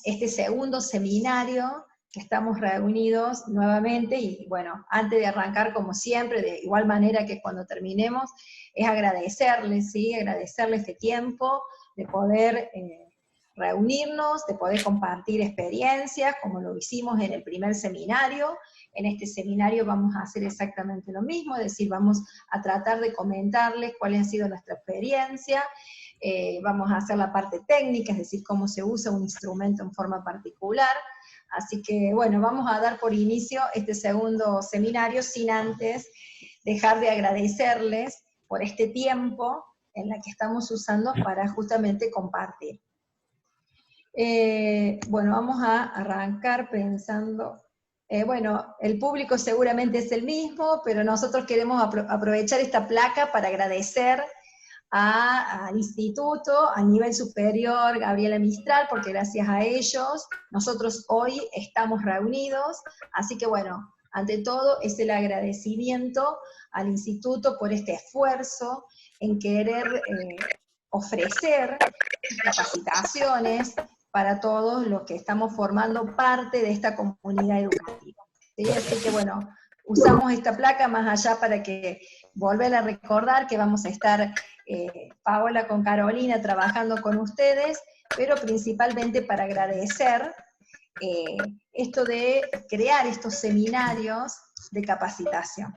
este segundo seminario que estamos reunidos nuevamente, y bueno, antes de arrancar, como siempre, de igual manera que cuando terminemos, es agradecerles, ¿sí? Agradecerles este tiempo de poder reunirnos, de poder compartir experiencias, como lo hicimos en el primer seminario. En este seminario vamos a hacer exactamente lo mismo, es decir, vamos a tratar de comentarles cuál ha sido nuestra experiencia, vamos a hacer la parte técnica, es decir, cómo se usa un instrumento en forma particular. Así que, bueno, vamos a dar por inicio este segundo seminario sin antes dejar de agradecerles por este tiempo en la que estamos usando para justamente compartir. Bueno, vamos a arrancar pensando, bueno, el público seguramente es el mismo, pero nosotros queremos aprovechar esta placa para agradecer al instituto, a nivel superior, Gabriela Mistral, porque gracias a ellos nosotros hoy estamos reunidos, así que bueno, ante todo es el agradecimiento al instituto por este esfuerzo en querer ofrecer capacitaciones para todos los que estamos formando parte de esta comunidad educativa. ¿Sí? Así que bueno, usamos esta placa más allá para que volver a recordar que vamos a estar Paola con Carolina trabajando con ustedes, pero principalmente para agradecer esto de crear estos seminarios de capacitación.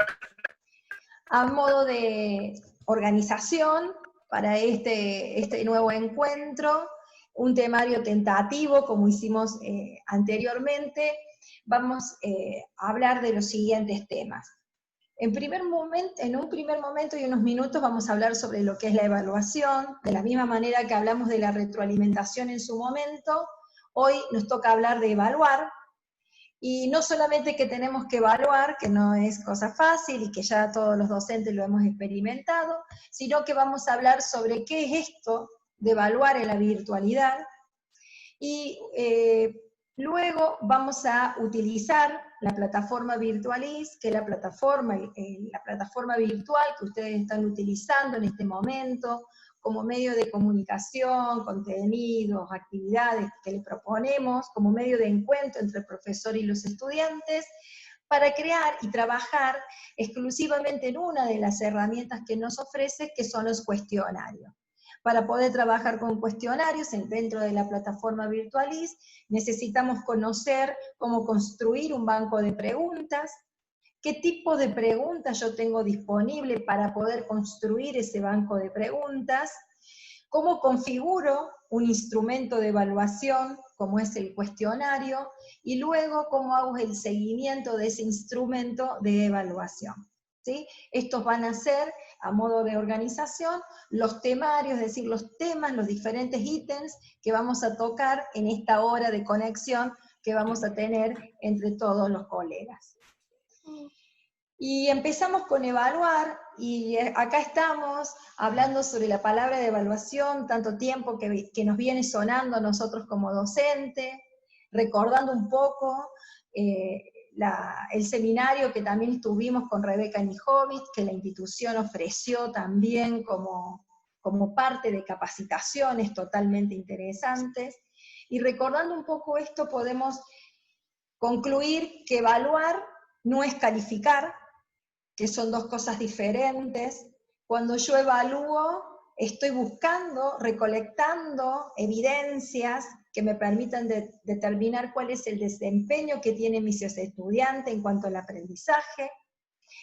A modo de organización para este nuevo encuentro, un temario tentativo, como hicimos anteriormente, vamos a hablar de los siguientes temas. En un primer momento y unos minutos vamos a hablar sobre lo que es la evaluación, de la misma manera que hablamos de la retroalimentación en su momento, hoy nos toca hablar de evaluar, y no solamente que tenemos que evaluar, que no es cosa fácil y que ya todos los docentes lo hemos experimentado, sino que vamos a hablar sobre qué es esto de evaluar en la virtualidad, y luego vamos a utilizar la plataforma Virtualis, que es la plataforma virtual que ustedes están utilizando en este momento, como medio de comunicación, contenidos, actividades que le proponemos, como medio de encuentro entre el profesor y los estudiantes, para crear y trabajar exclusivamente en una de las herramientas que nos ofrece, que son los cuestionarios. Para poder trabajar con cuestionarios dentro de la plataforma Virtualis, necesitamos conocer cómo construir un banco de preguntas, qué tipo de preguntas yo tengo disponible para poder construir ese banco de preguntas, cómo configuro un instrumento de evaluación, como es el cuestionario, y luego cómo hago el seguimiento de ese instrumento de evaluación. ¿Sí? Estos van a ser, a modo de organización, los temarios, es decir, los temas, los diferentes ítems que vamos a tocar en esta hora de conexión que vamos a tener entre todos los colegas. Y empezamos con evaluar, y acá estamos hablando sobre la palabra de evaluación, tanto tiempo que nos viene sonando a nosotros como docentes, recordando un poco el seminario que también tuvimos con Rebeca Nijovic, que la institución ofreció también como parte de capacitaciones totalmente interesantes, y recordando un poco esto podemos concluir que evaluar no es calificar, que son dos cosas diferentes. Cuando yo evalúo, estoy buscando, recolectando evidencias que me permitan determinar cuál es el desempeño que tienen mis estudiantes en cuanto al aprendizaje.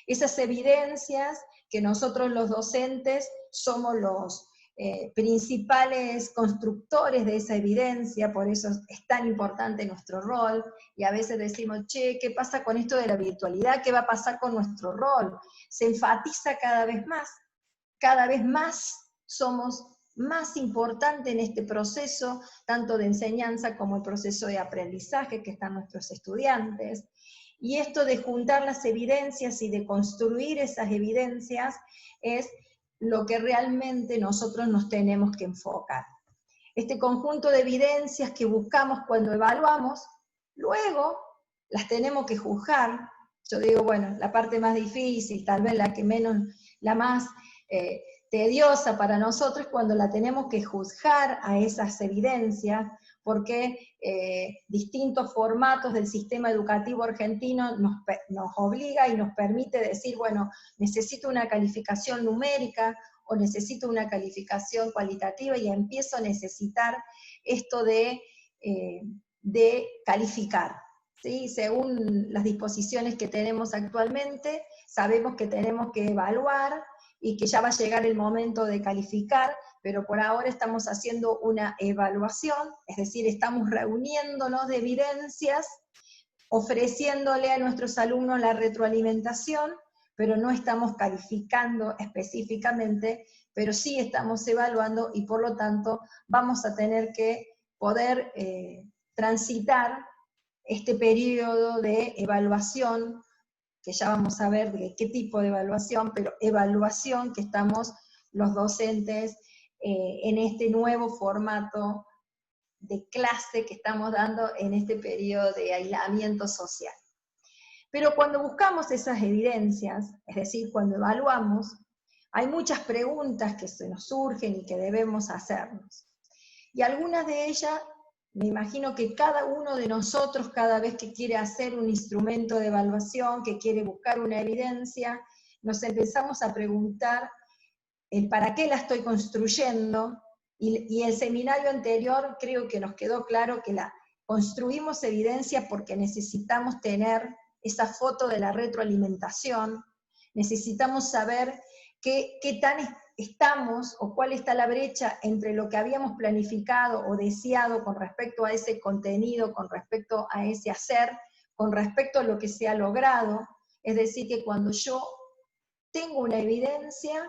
Esas evidencias que nosotros los docentes somos los principales constructores de esa evidencia, por eso es tan importante nuestro rol, y a veces decimos, che, ¿qué pasa con esto de la virtualidad? ¿Qué va a pasar con nuestro rol? Se enfatiza cada vez más somos más importantes en este proceso, tanto de enseñanza como el proceso de aprendizaje que están nuestros estudiantes, y esto de juntar las evidencias y de construir esas evidencias es lo que realmente nosotros nos tenemos que enfocar. Este conjunto de evidencias que buscamos cuando evaluamos, luego las tenemos que juzgar. Yo digo, bueno, la parte más difícil, tal vez la más tediosa para nosotros, cuando la tenemos que juzgar a esas evidencias, porque distintos formatos del sistema educativo argentino nos obliga y nos permite decir, bueno, necesito una calificación numérica o necesito una calificación cualitativa y empiezo a necesitar esto de calificar. ¿Sí? Según las disposiciones que tenemos actualmente, sabemos que tenemos que evaluar y que ya va a llegar el momento de calificar, pero por ahora estamos haciendo una evaluación, es decir, estamos reuniéndonos de evidencias, ofreciéndole a nuestros alumnos la retroalimentación, pero no estamos calificando específicamente, pero sí estamos evaluando y por lo tanto vamos a tener que poder transitar este periodo de evaluación, que ya vamos a ver de qué tipo de evaluación, pero evaluación que estamos los docentes en este nuevo formato de clase que estamos dando en este periodo de aislamiento social. Pero cuando buscamos esas evidencias, es decir, cuando evaluamos, hay muchas preguntas que se nos surgen y que debemos hacernos. Y algunas de ellas, me imagino que cada uno de nosotros, cada vez que quiere hacer un instrumento de evaluación, que quiere buscar una evidencia, nos empezamos a preguntar el para qué la estoy construyendo, y el seminario anterior creo que nos quedó claro que construimos evidencia porque necesitamos tener esa foto de la retroalimentación, necesitamos saber qué tan estamos o cuál está la brecha entre lo que habíamos planificado o deseado con respecto a ese contenido, con respecto a ese hacer, con respecto a lo que se ha logrado. Es decir, que cuando yo tengo una evidencia,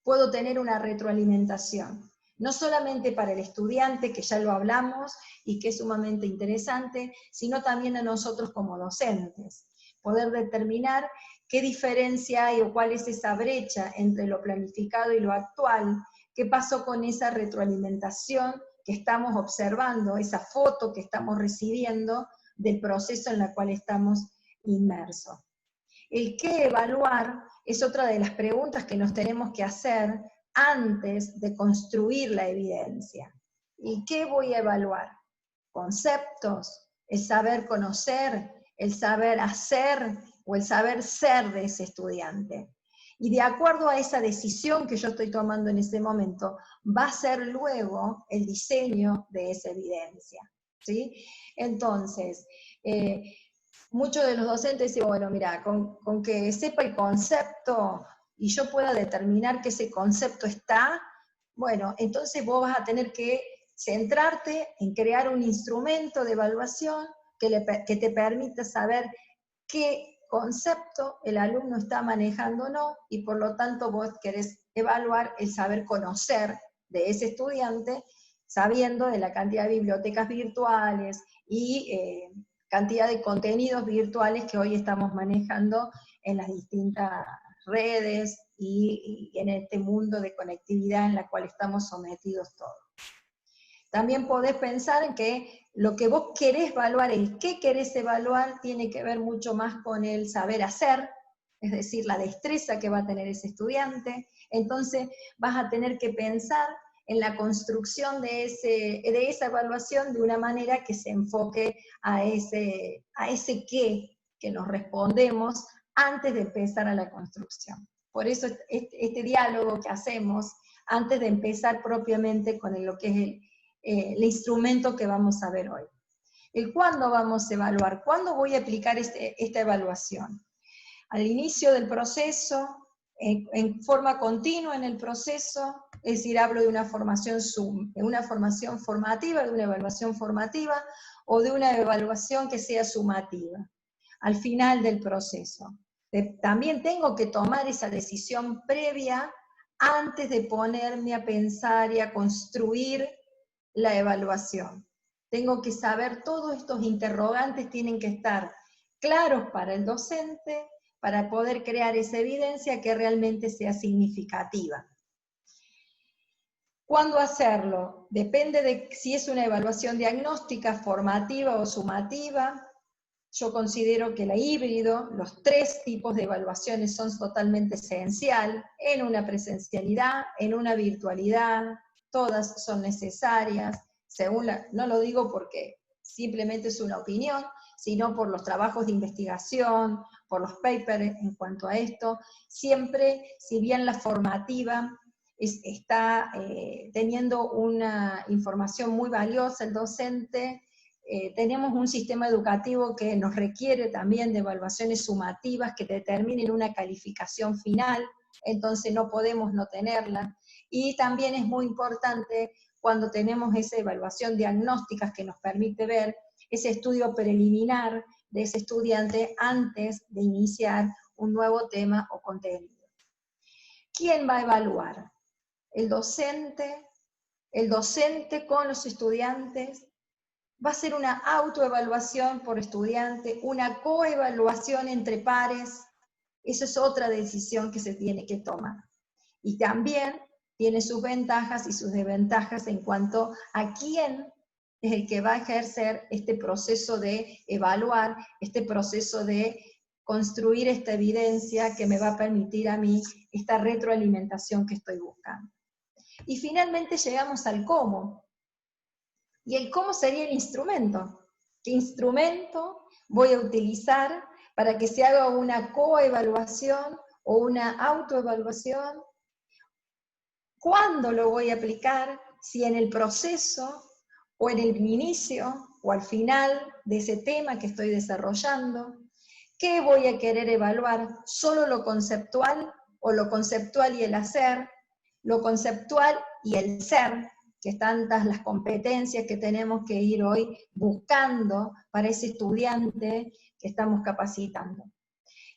puedo tener una retroalimentación. No solamente para el estudiante, que ya lo hablamos y que es sumamente interesante, sino también a nosotros como docentes. Poder determinar qué diferencia hay o cuál es esa brecha entre lo planificado y lo actual, qué pasó con esa retroalimentación que estamos observando, esa foto que estamos recibiendo del proceso en el cual estamos inmersos. El qué evaluar es otra de las preguntas que nos tenemos que hacer antes de construir la evidencia. ¿Y qué voy a evaluar? Conceptos, el saber conocer, el saber hacer o el saber ser de ese estudiante. Y de acuerdo a esa decisión que yo estoy tomando en ese momento, va a ser luego el diseño de esa evidencia. ¿Sí? Entonces, muchos de los docentes dicen, bueno, mira, con que sepa el concepto y yo pueda determinar que ese concepto está, bueno, entonces vos vas a tener que centrarte en crear un instrumento de evaluación que te permita saber qué concepto el alumno está manejando o no, y por lo tanto vos querés evaluar el saber conocer de ese estudiante, sabiendo de la cantidad de bibliotecas virtuales y cantidad de contenidos virtuales que hoy estamos manejando en las distintas redes y en este mundo de conectividad en la cual estamos sometidos todos. También podés pensar en que lo que vos querés evaluar, el qué querés evaluar, tiene que ver mucho más con el saber hacer, es decir, la destreza que va a tener ese estudiante. Entonces vas a tener que pensar en la construcción de esa evaluación de una manera que se enfoque a ese qué que nos respondemos antes de empezar a la construcción. Por eso este diálogo que hacemos antes de empezar propiamente con lo que es el instrumento que vamos a ver hoy. El cuándo vamos a evaluar, cuándo voy a aplicar esta evaluación. Al inicio del proceso, en forma continua en el proceso, es decir, hablo de una formación formativa, de una evaluación formativa, o de una evaluación que sea sumativa, al final del proceso. También tengo que tomar esa decisión previa antes de ponerme a pensar y a construir la evaluación. Tengo que saber, todos estos interrogantes tienen que estar claros para el docente, para poder crear esa evidencia que realmente sea significativa. ¿Cuándo hacerlo? Depende de si es una evaluación diagnóstica, formativa o sumativa. Yo considero que la híbrido, los tres tipos de evaluaciones son totalmente esenciales, en una presencialidad, en una virtualidad, todas son necesarias. no lo digo porque simplemente es una opinión, sino por los trabajos de investigación, por los papers en cuanto a esto, siempre, si bien la formativa está teniendo una información muy valiosa, el docente, tenemos un sistema educativo que nos requiere también de evaluaciones sumativas que determinen una calificación final, entonces no podemos no tenerla, y también es muy importante cuando tenemos esa evaluación diagnóstica que nos permite ver ese estudio preliminar de ese estudiante antes de iniciar un nuevo tema o contenido. ¿Quién va a evaluar? El docente con los estudiantes, va a ser una autoevaluación por estudiante, una coevaluación entre pares, esa es otra decisión que se tiene que tomar. Y también tiene sus ventajas y sus desventajas en cuanto a quién es el que va a ejercer este proceso de evaluar, este proceso de construir esta evidencia que me va a permitir a mí esta retroalimentación que estoy buscando. Y finalmente llegamos al cómo. Y el cómo sería el instrumento. ¿Qué instrumento voy a utilizar para que se haga una coevaluación o una autoevaluación? ¿Cuándo lo voy a aplicar? Si en el proceso, o en el inicio, o al final de ese tema que estoy desarrollando. ¿Qué voy a querer evaluar? ¿Solo lo conceptual, o lo conceptual y el hacer? ¿Lo conceptual y el ser? Que es tantas las competencias que tenemos que ir hoy buscando para ese estudiante que estamos capacitando.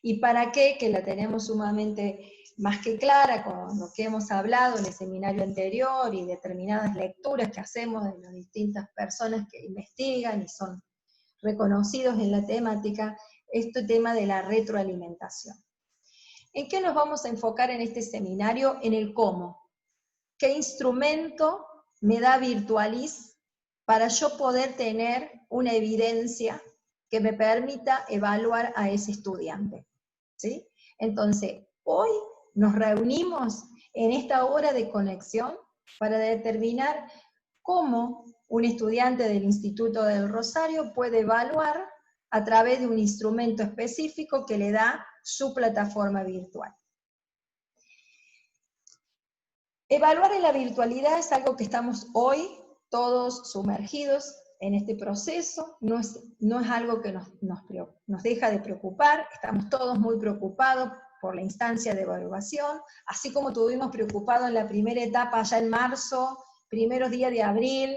¿Y para qué? Que la tenemos sumamente más que clara con lo que hemos hablado en el seminario anterior y determinadas lecturas que hacemos de las distintas personas que investigan y son reconocidos en la temática, este tema de la retroalimentación. ¿En qué nos vamos a enfocar en este seminario? En el cómo. ¿Qué instrumento me da Virtualis para yo poder tener una evidencia que me permita evaluar a ese estudiante? ¿Sí? Entonces, hoy nos reunimos en esta hora de conexión para determinar cómo un estudiante del Instituto del Rosario puede evaluar a través de un instrumento específico que le da su plataforma virtual. Evaluar en la virtualidad es algo que estamos hoy todos sumergidos en este proceso, no es algo que nos deja de preocupar, estamos todos muy preocupados por la instancia de evaluación, así como estuvimos preocupados en la primera etapa ya en marzo, primeros días de abril,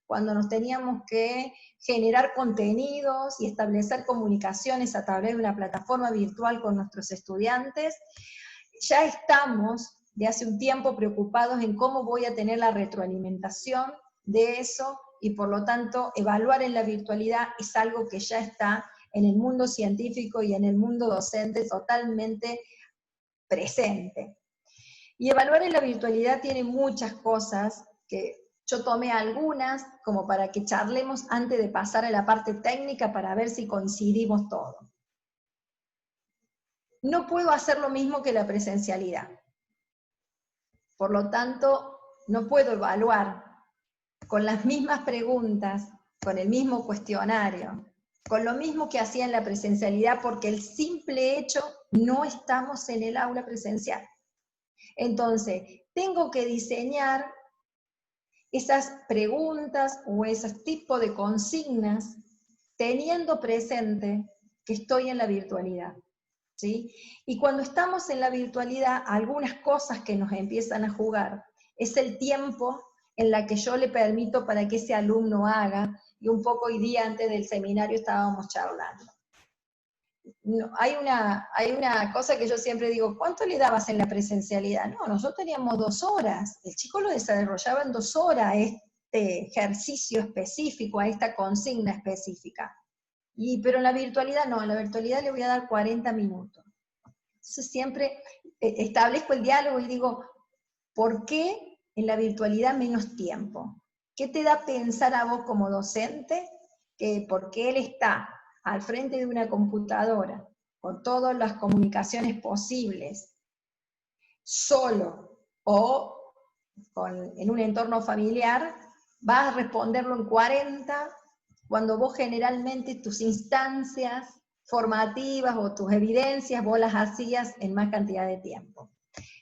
cuando nos teníamos que generar contenidos y establecer comunicaciones a través de una plataforma virtual con nuestros estudiantes. Ya estamos de hace un tiempo preocupados en cómo voy a tener la retroalimentación de eso, y por lo tanto evaluar en la virtualidad es algo que ya está en el mundo científico y en el mundo docente totalmente presente. Y evaluar en la virtualidad tiene muchas cosas, que yo tomé algunas como para que charlemos antes de pasar a la parte técnica para ver si coincidimos todos. No puedo hacer lo mismo que la presencialidad. Por lo tanto, no puedo evaluar con las mismas preguntas, con el mismo cuestionario, con lo mismo que hacía en la presencialidad, porque el simple hecho no estamos en el aula presencial. Entonces, tengo que diseñar esas preguntas o esos tipos de consignas teniendo presente que estoy en la virtualidad, ¿sí? Y cuando estamos en la virtualidad, algunas cosas que nos empiezan a jugar es el tiempo en la que yo le permito para que ese alumno haga, y un poco hoy día antes del seminario estábamos charlando. No, hay una cosa que yo siempre digo, ¿cuánto le dabas en la presencialidad? No, nosotros teníamos 2 horas, el chico lo desarrollaba en 2 horas, este ejercicio específico, a esta consigna específica. Pero en la virtualidad no, en la virtualidad le voy a dar 40 minutos. Entonces siempre establezco el diálogo y digo, ¿por qué en la virtualidad menos tiempo? ¿Qué te da pensar a vos como docente que porque él está al frente de una computadora, con todas las comunicaciones posibles, solo o en un entorno familiar, vas a responderlo en 40, cuando vos generalmente tus instancias formativas o tus evidencias vos las hacías en más cantidad de tiempo.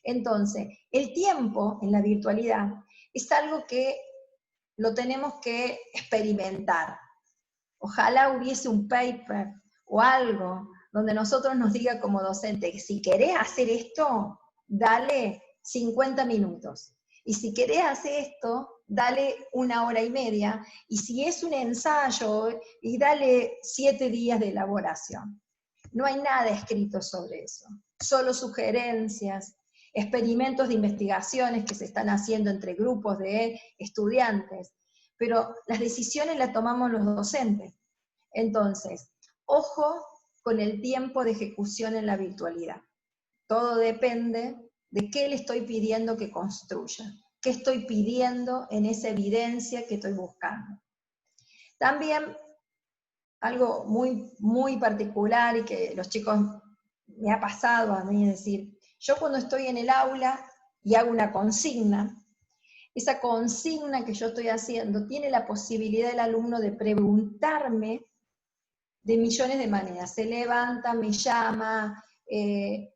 Entonces, el tiempo en la virtualidad es algo que lo tenemos que experimentar. Ojalá hubiese un paper o algo donde nosotros nos diga como docente que si querés hacer esto, dale 50 minutos. Y si querés hacer esto, dale 1 hora y media. Y si es un ensayo, y dale 7 días de elaboración. No hay nada escrito sobre eso. Solo sugerencias, experimentos de investigaciones que se están haciendo entre grupos de estudiantes. Pero las decisiones las tomamos los docentes. Entonces, ojo con el tiempo de ejecución en la virtualidad. Todo depende de qué le estoy pidiendo que construya, qué estoy pidiendo en esa evidencia que estoy buscando. También, algo muy, muy particular y que los chicos me ha pasado a mí, es decir, yo cuando estoy en el aula y hago una consigna, esa consigna que yo estoy haciendo tiene la posibilidad el alumno de preguntarme de millones de maneras. Se levanta, me llama,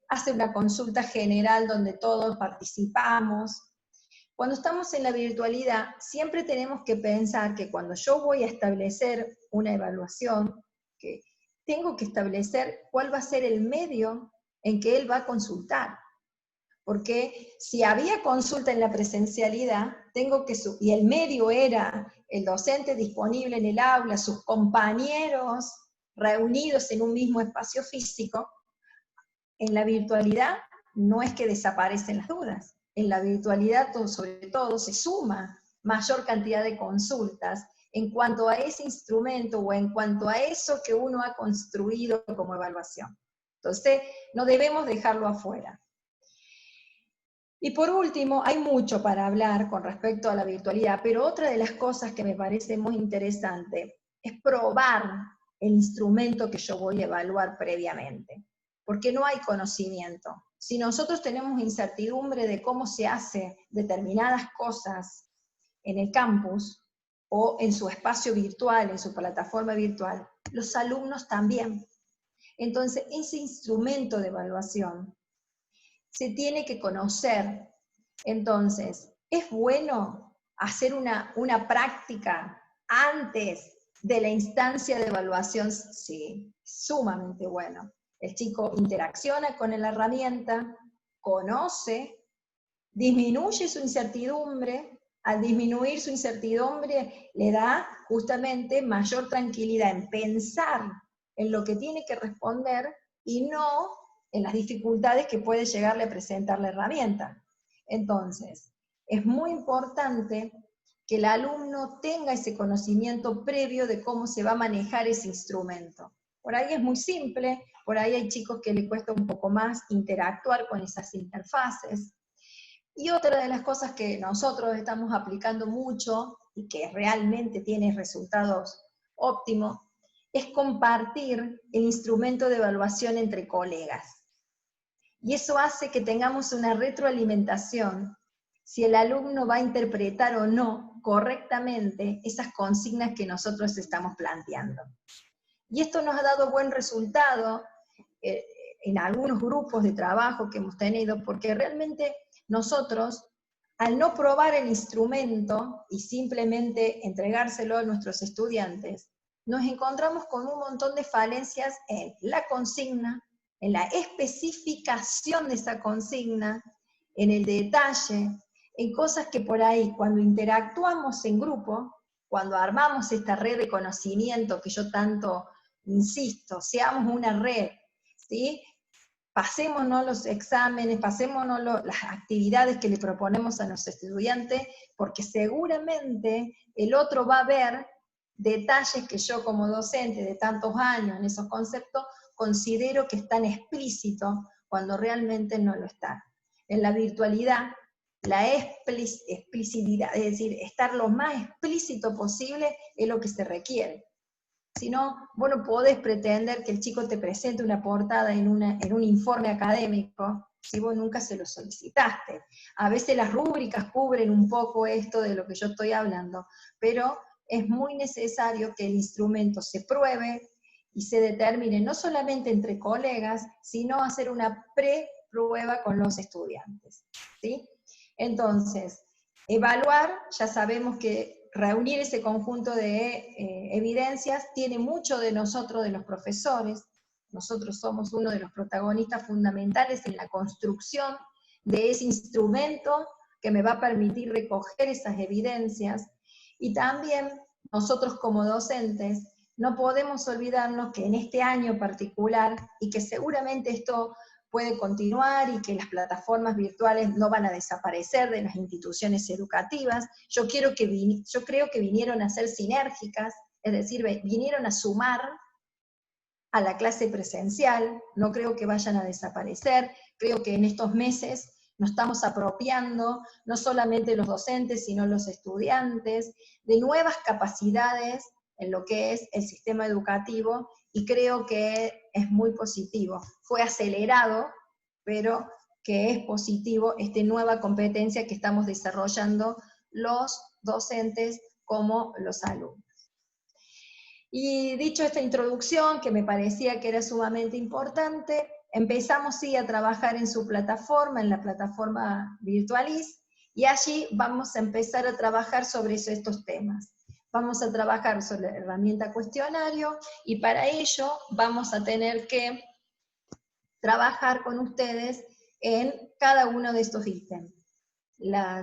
hace una consulta general donde todos participamos. Cuando estamos en la virtualidad, siempre tenemos que pensar que cuando yo voy a establecer una evaluación, que tengo que establecer cuál va a ser el medio en que él va a consultar. Porque si había consulta en la presencialidad, y el medio era el docente disponible en el aula, sus compañeros reunidos en un mismo espacio físico, en la virtualidad no es que desaparecen las dudas. En la virtualidad, sobre todo, se suma mayor cantidad de consultas en cuanto a ese instrumento o en cuanto a eso que uno ha construido como evaluación. Entonces, no debemos dejarlo afuera. Y por último, hay mucho para hablar con respecto a la virtualidad, pero otra de las cosas que me parece muy interesante es probar el instrumento que yo voy a evaluar previamente, porque no hay conocimiento. Si nosotros tenemos incertidumbre de cómo se hace determinadas cosas en el campus o en su espacio virtual, en su plataforma virtual, los alumnos también. Entonces, ese instrumento de evaluación se tiene que conocer. Entonces, ¿es bueno hacer una práctica antes de la instancia de evaluación? Sí, sumamente bueno. El chico interacciona con la herramienta, conoce, disminuye su incertidumbre. Al disminuir su incertidumbre le da justamente mayor tranquilidad en pensar en lo que tiene que responder y no en las dificultades que puede llegarle a presentar la herramienta. Entonces, es muy importante que el alumno tenga ese conocimiento previo de cómo se va a manejar ese instrumento. Por ahí es muy simple, por ahí hay chicos que les cuesta un poco más interactuar con esas interfaces. Y otra de las cosas que nosotros estamos aplicando mucho y que realmente tiene resultados óptimos, es compartir el instrumento de evaluación entre colegas. Y eso hace que tengamos una retroalimentación, si el alumno va a interpretar o no correctamente esas consignas que nosotros estamos planteando. Y esto nos ha dado buen resultado en algunos grupos de trabajo que hemos tenido, porque realmente nosotros, al no probar el instrumento y simplemente entregárselo a nuestros estudiantes, nos encontramos con un montón de falencias en la consigna, en la especificación de esa consigna, en el detalle, en cosas que por ahí, cuando interactuamos en grupo, cuando armamos esta red de conocimiento que yo tanto insisto, seamos una red, ¿sí? Pasémonos los exámenes, pasémonos las actividades que le proponemos a nuestros estudiantes, porque seguramente el otro va a ver detalles que yo como docente de tantos años en esos conceptos, considero que están explícitos cuando realmente no lo están. En la virtualidad, la explicitilidad, es decir, estar lo más explícito posible es lo que se requiere. Si no, vos no podés pretender que el chico te presente una portada en un informe académico si vos nunca se lo solicitaste. A veces las rúbricas cubren un poco esto de lo que yo estoy hablando, pero es muy necesario que el instrumento se pruebe y se determine no solamente entre colegas, sino hacer una pre-prueba con los estudiantes, ¿sí? Entonces, evaluar, ya sabemos que reunir ese conjunto de evidencias tiene mucho de nosotros, de los profesores. Nosotros somos uno de los protagonistas fundamentales en la construcción de ese instrumento que me va a permitir recoger esas evidencias, y también nosotros como docentes no podemos olvidarnos que en este año particular, y que seguramente esto puede continuar y que las plataformas virtuales no van a desaparecer de las instituciones educativas, yo creo que vinieron a ser sinérgicas, es decir, vinieron a sumar a la clase presencial, no creo que vayan a desaparecer, creo que en estos meses nos estamos apropiando, no solamente los docentes, sino los estudiantes, de nuevas capacidades en lo que es el sistema educativo, y creo que es muy positivo. Fue acelerado, pero que es positivo esta nueva competencia que estamos desarrollando los docentes como los alumnos. Y dicho esta introducción, que me parecía que era sumamente importante, empezamos sí a trabajar en su plataforma, en la plataforma Virtualis, y allí vamos a empezar a trabajar sobre estos temas. Vamos a trabajar sobre la herramienta cuestionario, y para ello vamos a tener que trabajar con ustedes en cada uno de estos ítems. La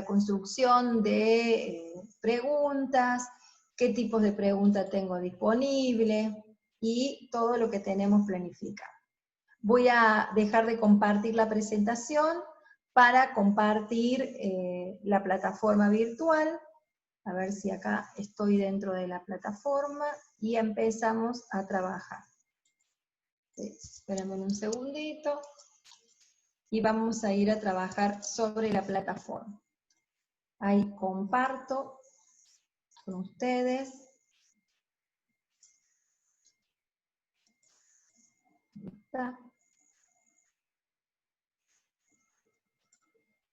construcción de preguntas, qué tipos de preguntas tengo disponible, y todo lo que tenemos planificado. Voy a dejar de compartir la presentación para compartir la plataforma virtual. A ver si acá estoy dentro de la plataforma, y empezamos a trabajar. Espérenme un segundito, y vamos a ir a trabajar sobre la plataforma. Ahí comparto con ustedes.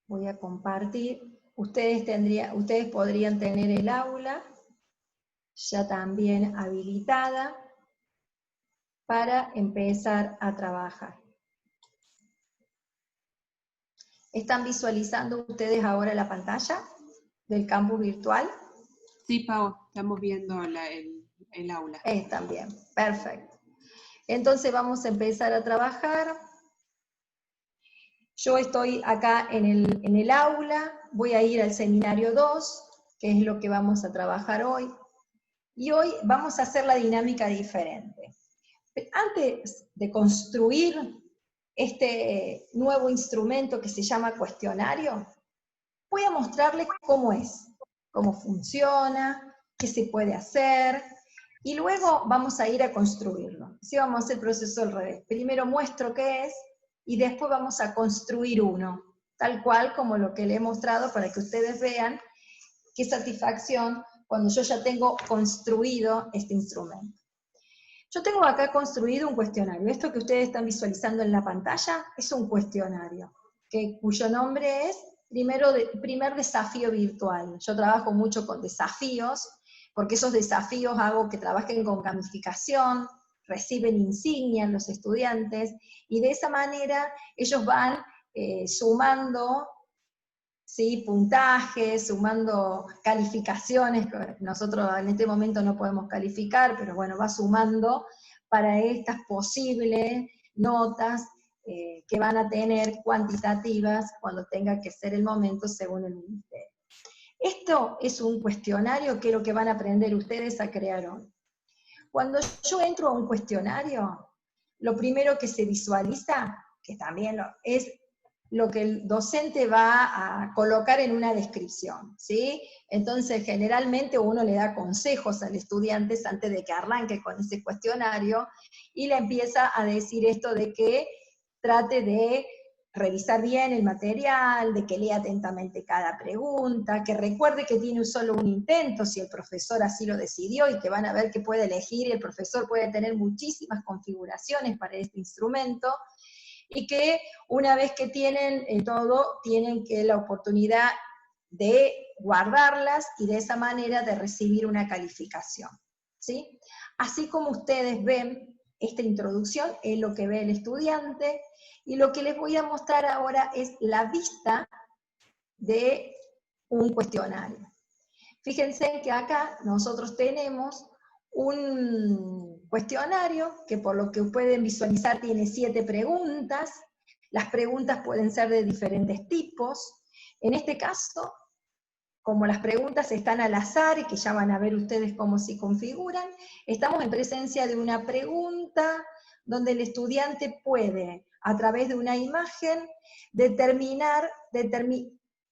Voy a compartir. Ustedes podrían tener el aula ya también habilitada para empezar a trabajar. ¿Están visualizando ustedes ahora la pantalla del campus virtual? Sí, Pau, estamos viendo el aula. Están bien, perfecto. Entonces vamos a empezar a trabajar. Yo estoy acá en el aula, voy a ir al seminario 2, que es lo que vamos a trabajar hoy, y hoy vamos a hacer la dinámica diferente. Antes de construir este nuevo instrumento que se llama cuestionario, voy a mostrarles cómo es, cómo funciona, qué se puede hacer, y luego vamos a ir a construirlo. Así vamos a hacer el proceso al revés. Primero muestro qué es, y después vamos a construir uno, tal cual como lo que le he mostrado, para que ustedes vean qué satisfacción cuando yo ya tengo construido este instrumento. Yo tengo acá construido un cuestionario. Esto que ustedes están visualizando en la pantalla es un cuestionario, cuyo nombre es primer desafío virtual. Yo trabajo mucho con desafíos, porque esos desafíos hago que trabajen con gamificación, reciben insignias los estudiantes, y de esa manera ellos van sumando, ¿sí?, puntajes, sumando calificaciones, que nosotros en este momento no podemos calificar, pero bueno, va sumando para estas posibles notas que van a tener cuantitativas cuando tenga que ser el momento según el ministerio. Esto es un cuestionario que es lo que van a aprender ustedes a crear hoy. Cuando yo entro a un cuestionario, lo primero que se visualiza, que también es lo que el docente va a colocar en una descripción, ¿sí? Entonces, generalmente uno le da consejos al estudiante antes de que arranque con ese cuestionario, y le empieza a decir esto de que trate de revisar bien el material, de que lea atentamente cada pregunta, que recuerde que tiene solo un intento si el profesor así lo decidió, y que van a ver que puede elegir, y el profesor puede tener muchísimas configuraciones para este instrumento, y que una vez que tienen todo, tienen que la oportunidad de guardarlas y de esa manera de recibir una calificación, ¿sí? Así como ustedes ven, esta introducción es lo que ve el estudiante, y lo que les voy a mostrar ahora es la vista de un cuestionario. Fíjense que acá nosotros tenemos un cuestionario que, por lo que pueden visualizar, tiene 7 preguntas. Las preguntas pueden ser de diferentes tipos. En este caso, como las preguntas están al azar, y que ya van a ver ustedes cómo se configuran, estamos en presencia de una pregunta donde el estudiante puede, a través de una imagen, determinar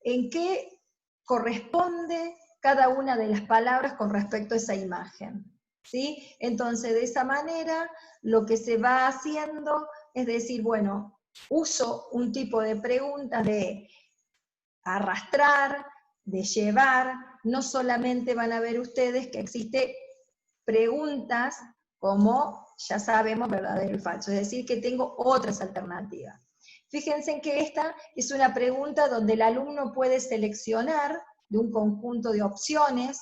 en qué corresponde cada una de las palabras con respecto a esa imagen, ¿sí? Entonces, de esa manera, lo que se va haciendo es decir, bueno, uso un tipo de preguntas de arrastrar, de llevar. No solamente van a ver ustedes que existen preguntas como, ya sabemos, verdadero y falso, es decir, que tengo otras alternativas. Fíjense en que esta es una pregunta donde el alumno puede seleccionar de un conjunto de opciones.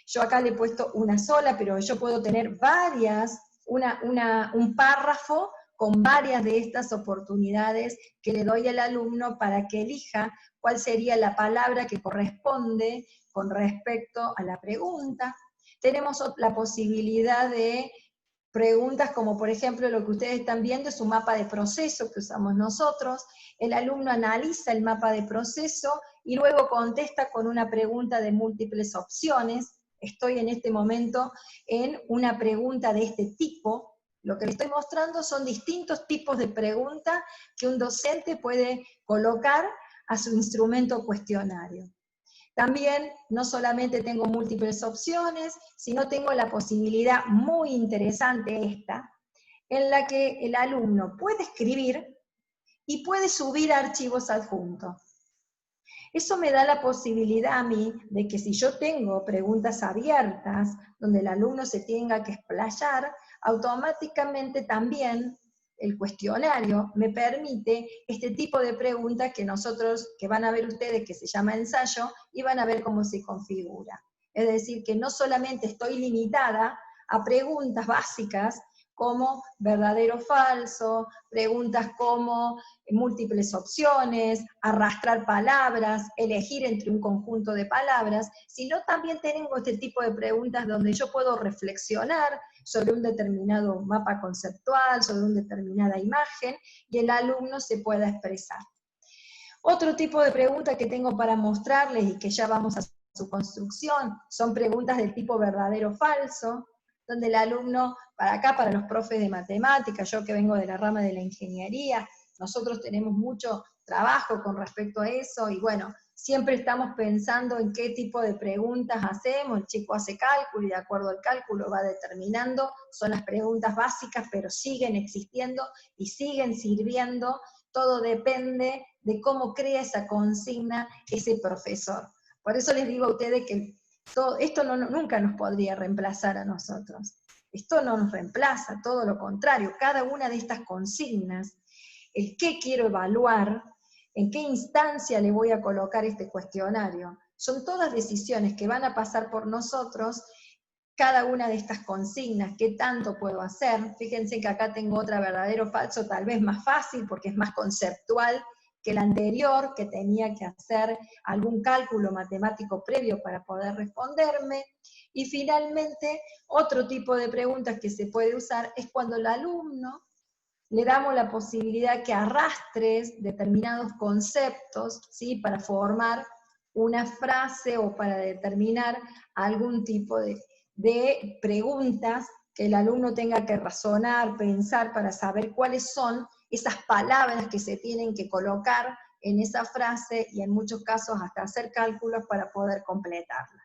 Yo acá le he puesto una sola, pero yo puedo tener varias, un párrafo con varias de estas oportunidades que le doy al alumno para que elija cuál sería la palabra que corresponde con respecto a la pregunta. Tenemos la posibilidad de preguntas como, por ejemplo, lo que ustedes están viendo es un mapa de proceso que usamos nosotros. El alumno analiza el mapa de proceso y luego contesta con una pregunta de múltiples opciones. Estoy en este momento en una pregunta de este tipo. Lo que les estoy mostrando son distintos tipos de preguntas que un docente puede colocar a su instrumento cuestionario. También no solamente tengo múltiples opciones, sino tengo la posibilidad muy interesante esta, en la que el alumno puede escribir y puede subir archivos adjuntos. Eso me da la posibilidad a mí de que si yo tengo preguntas abiertas, donde el alumno se tenga que explayar, automáticamente también el cuestionario me permite este tipo de preguntas que nosotros, que van a ver ustedes, que se llama ensayo, y van a ver cómo se configura. Es decir, que no solamente estoy limitada a preguntas básicas, como verdadero o falso, preguntas como múltiples opciones, arrastrar palabras, elegir entre un conjunto de palabras, sino también tengo este tipo de preguntas donde yo puedo reflexionar sobre un determinado mapa conceptual, sobre una determinada imagen, y el alumno se pueda expresar. Otro tipo de preguntas que tengo para mostrarles y que ya vamos a su construcción son preguntas del tipo verdadero o falso, donde el alumno, para acá, para los profes de matemáticas, yo que vengo de la rama de la ingeniería, nosotros tenemos mucho trabajo con respecto a eso, y bueno, siempre estamos pensando en qué tipo de preguntas hacemos. El chico hace cálculo y de acuerdo al cálculo va determinando, son las preguntas básicas, pero siguen existiendo y siguen sirviendo. Todo depende de cómo crea esa consigna ese profesor. Por eso les digo a ustedes que esto nunca nos podría reemplazar a nosotros. Esto no nos reemplaza, todo lo contrario. Cada una de estas consignas, el qué quiero evaluar, en qué instancia le voy a colocar este cuestionario, son todas decisiones que van a pasar por nosotros. Cada una de estas consignas, ¿qué tanto puedo hacer? Fíjense que acá tengo otra verdadero o falso, tal vez más fácil porque es más conceptual que la anterior, que tenía que hacer algún cálculo matemático previo para poder responderme. Y finalmente, otro tipo de preguntas que se puede usar es cuando el alumno le damos la posibilidad que arrastres determinados conceptos, ¿sí?, para formar una frase o para determinar algún tipo de preguntas que el alumno tenga que razonar, pensar para saber cuáles son esas palabras que se tienen que colocar en esa frase, y en muchos casos hasta hacer cálculos para poder completarla.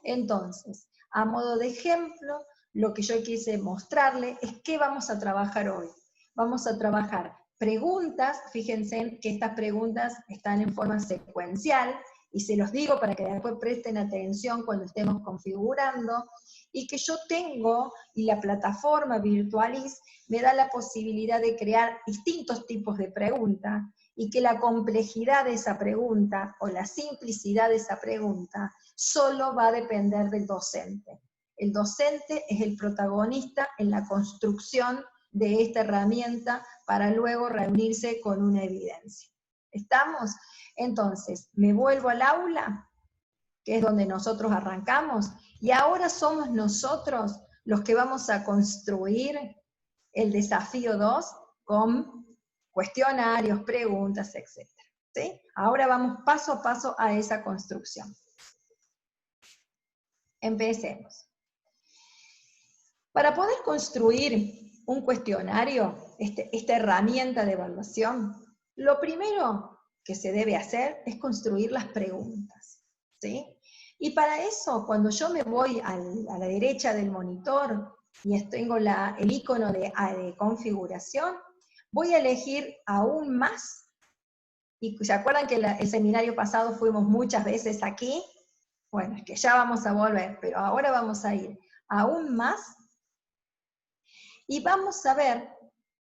Entonces, a modo de ejemplo, lo que yo quise mostrarle es qué vamos a trabajar hoy. Vamos a trabajar preguntas, fíjense que estas preguntas están en forma secuencial, y se los digo para que después presten atención cuando estemos configurando, y que yo tengo, y la plataforma Virtualis me da la posibilidad de crear distintos tipos de preguntas, y que la complejidad de esa pregunta, o la simplicidad de esa pregunta, solo va a depender del docente. El docente es el protagonista en la construcción de esta herramienta para luego reunirse con una evidencia. ¿Estamos? Entonces, me vuelvo al aula, que es donde nosotros arrancamos, y ahora somos nosotros los que vamos a construir el desafío 2 con cuestionarios, preguntas, etc. ¿Sí? Ahora vamos paso a paso a esa construcción. Empecemos. Para poder construir un cuestionario, esta herramienta de evaluación, lo primero que se debe hacer es construir las preguntas, ¿sí? Y para eso, cuando yo me voy a la derecha del monitor y tengo el icono de configuración, voy a elegir aún más. ¿Y se acuerdan que el seminario pasado fuimos muchas veces aquí? Bueno, es que ya vamos a volver, pero ahora vamos a ir aún más. Y vamos a ver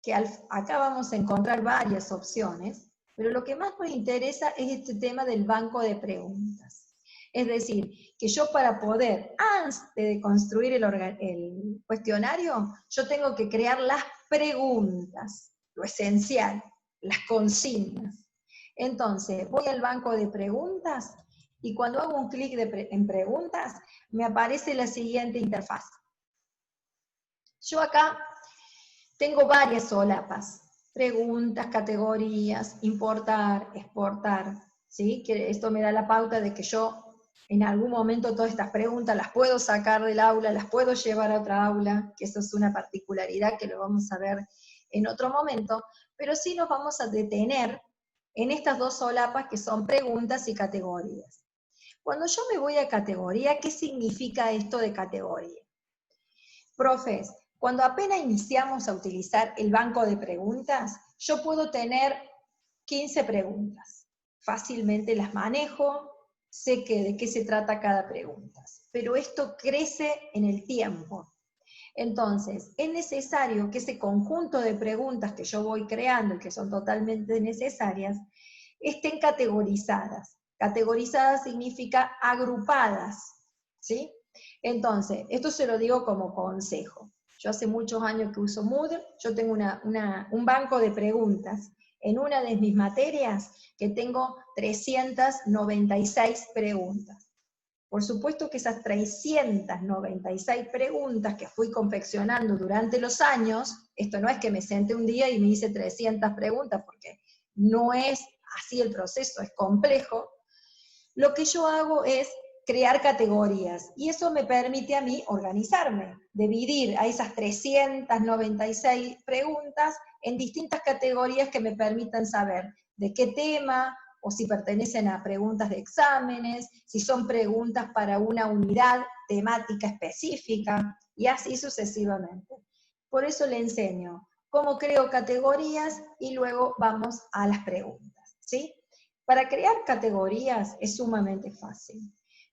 que acá vamos a encontrar varias opciones, pero lo que más nos interesa es este tema del banco de preguntas. Es decir, que yo para poder, antes de construir el cuestionario, yo tengo que crear las preguntas, lo esencial, las consignas. Entonces, voy al banco de preguntas, y cuando hago un clic en preguntas, me aparece la siguiente interfaz. Yo acá tengo varias solapas, preguntas, categorías, importar, exportar, ¿sí? Que esto me da la pauta de que yo en algún momento todas estas preguntas las puedo sacar del aula, las puedo llevar a otra aula, que eso es una particularidad que lo vamos a ver en otro momento, pero sí nos vamos a detener en estas dos solapas que son preguntas y categorías. Cuando yo me voy a categoría, ¿qué significa esto de categoría? Profes, cuando apenas iniciamos a utilizar el banco de preguntas, yo puedo tener 15 preguntas. Fácilmente las manejo, sé de qué se trata cada pregunta. Pero esto crece en el tiempo. Entonces, es necesario que ese conjunto de preguntas que yo voy creando y que son totalmente necesarias, estén categorizadas. Categorizadas significa agrupadas, ¿sí? Entonces, esto se lo digo como consejo. Yo hace muchos años que uso Moodle, yo tengo un banco de preguntas en una de mis materias que tengo 396 preguntas. Por supuesto que esas 396 preguntas que fui confeccionando durante los años, esto no es que me senté un día y me hice 300 preguntas, porque no es así el proceso, es complejo. Lo que yo hago es crear categorías, y eso me permite a mí organizarme, dividir a esas 396 preguntas en distintas categorías que me permitan saber de qué tema, o si pertenecen a preguntas de exámenes, si son preguntas para una unidad temática específica, y así sucesivamente. Por eso le enseño cómo creo categorías, y luego vamos a las preguntas, ¿sí? Para crear categorías es sumamente fácil.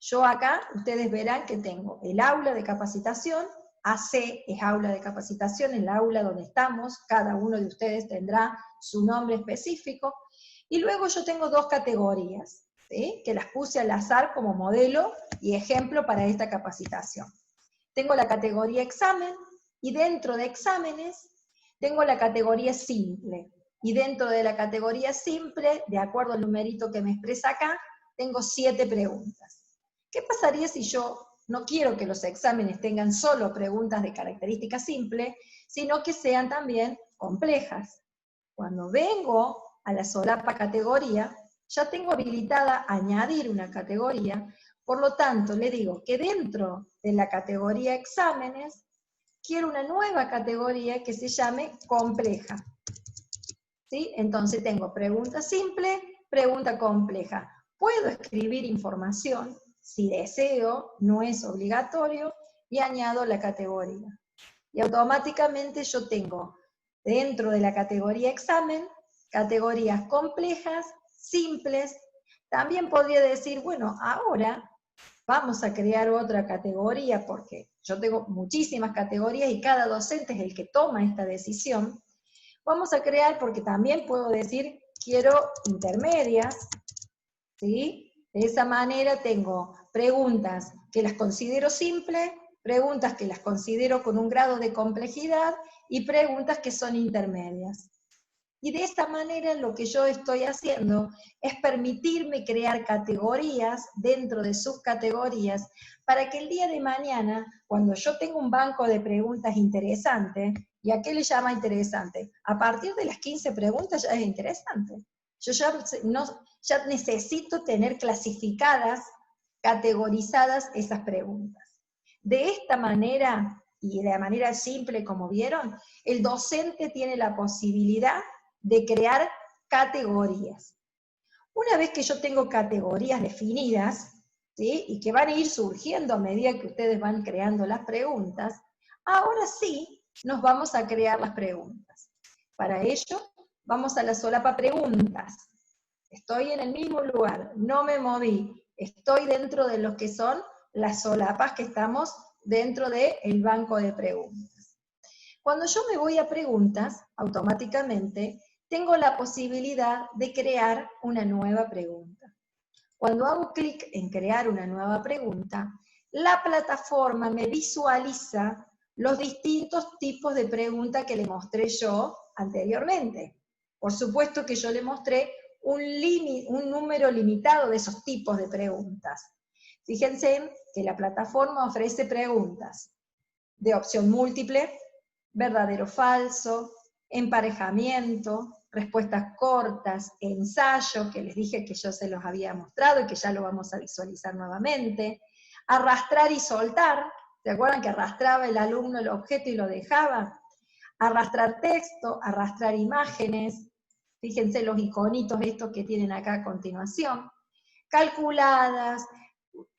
Yo acá, ustedes verán que tengo el aula de capacitación, AC es aula de capacitación, el aula donde estamos, cada uno de ustedes tendrá su nombre específico, y luego yo tengo dos categorías, ¿sí? Que las puse al azar como modelo y ejemplo para esta capacitación. Tengo la categoría examen, y dentro de exámenes tengo la categoría simple, y dentro de la categoría simple, de acuerdo al numerito que me expresa acá, tengo 7 preguntas. ¿Qué pasaría si yo no quiero que los exámenes tengan solo preguntas de característica simple, sino que sean también complejas? Cuando vengo a la solapa categoría, ya tengo habilitada añadir una categoría, por lo tanto le digo que dentro de la categoría exámenes, quiero una nueva categoría que se llame compleja. ¿Sí? Entonces tengo pregunta simple, pregunta compleja. Puedo escribir información, si deseo, no es obligatorio, y añado la categoría. Y automáticamente yo tengo, dentro de la categoría examen, categorías complejas, simples, También podría decir, bueno, ahora vamos a crear otra categoría, porque yo tengo muchísimas categorías y cada docente es el que toma esta decisión. Vamos a crear, porque también puedo decir, quiero intermedias, ¿sí? De esa manera tengo preguntas que las considero simples, preguntas que las considero con un grado de complejidad y preguntas que son intermedias. Y de esta manera lo que yo estoy haciendo es permitirme crear categorías dentro de subcategorías para que el día de mañana, cuando yo tengo un banco de preguntas interesante, ¿y a qué le llama interesante? A partir de las 15 preguntas ya es interesante. Yo ya necesito tener clasificadas, categorizadas esas preguntas. De esta manera, y de manera simple como vieron, el docente tiene la posibilidad de crear categorías. Una vez que yo tengo categorías definidas, ¿sí? Y que van a ir surgiendo a medida que ustedes van creando las preguntas, ahora sí nos vamos a crear las preguntas. Para ello, vamos a la solapa preguntas. Estoy en el mismo lugar, no me moví, estoy dentro de lo que son las solapas que estamos dentro del banco de preguntas. Cuando yo me voy a preguntas, automáticamente tengo la posibilidad de crear una nueva pregunta. Cuando hago clic en crear una nueva pregunta, la plataforma me visualiza los distintos tipos de preguntas que le mostré yo anteriormente. Por supuesto que yo le mostré un número limitado de esos tipos de preguntas. Fíjense que la plataforma ofrece preguntas de opción múltiple, verdadero o falso, emparejamiento, respuestas cortas, ensayo, que les dije que yo se los había mostrado y que ya lo vamos a visualizar nuevamente, arrastrar y soltar, ¿se acuerdan que arrastraba el alumno el objeto y lo dejaba? Arrastrar texto, arrastrar imágenes, fíjense los iconitos estos que tienen acá a continuación, calculadas,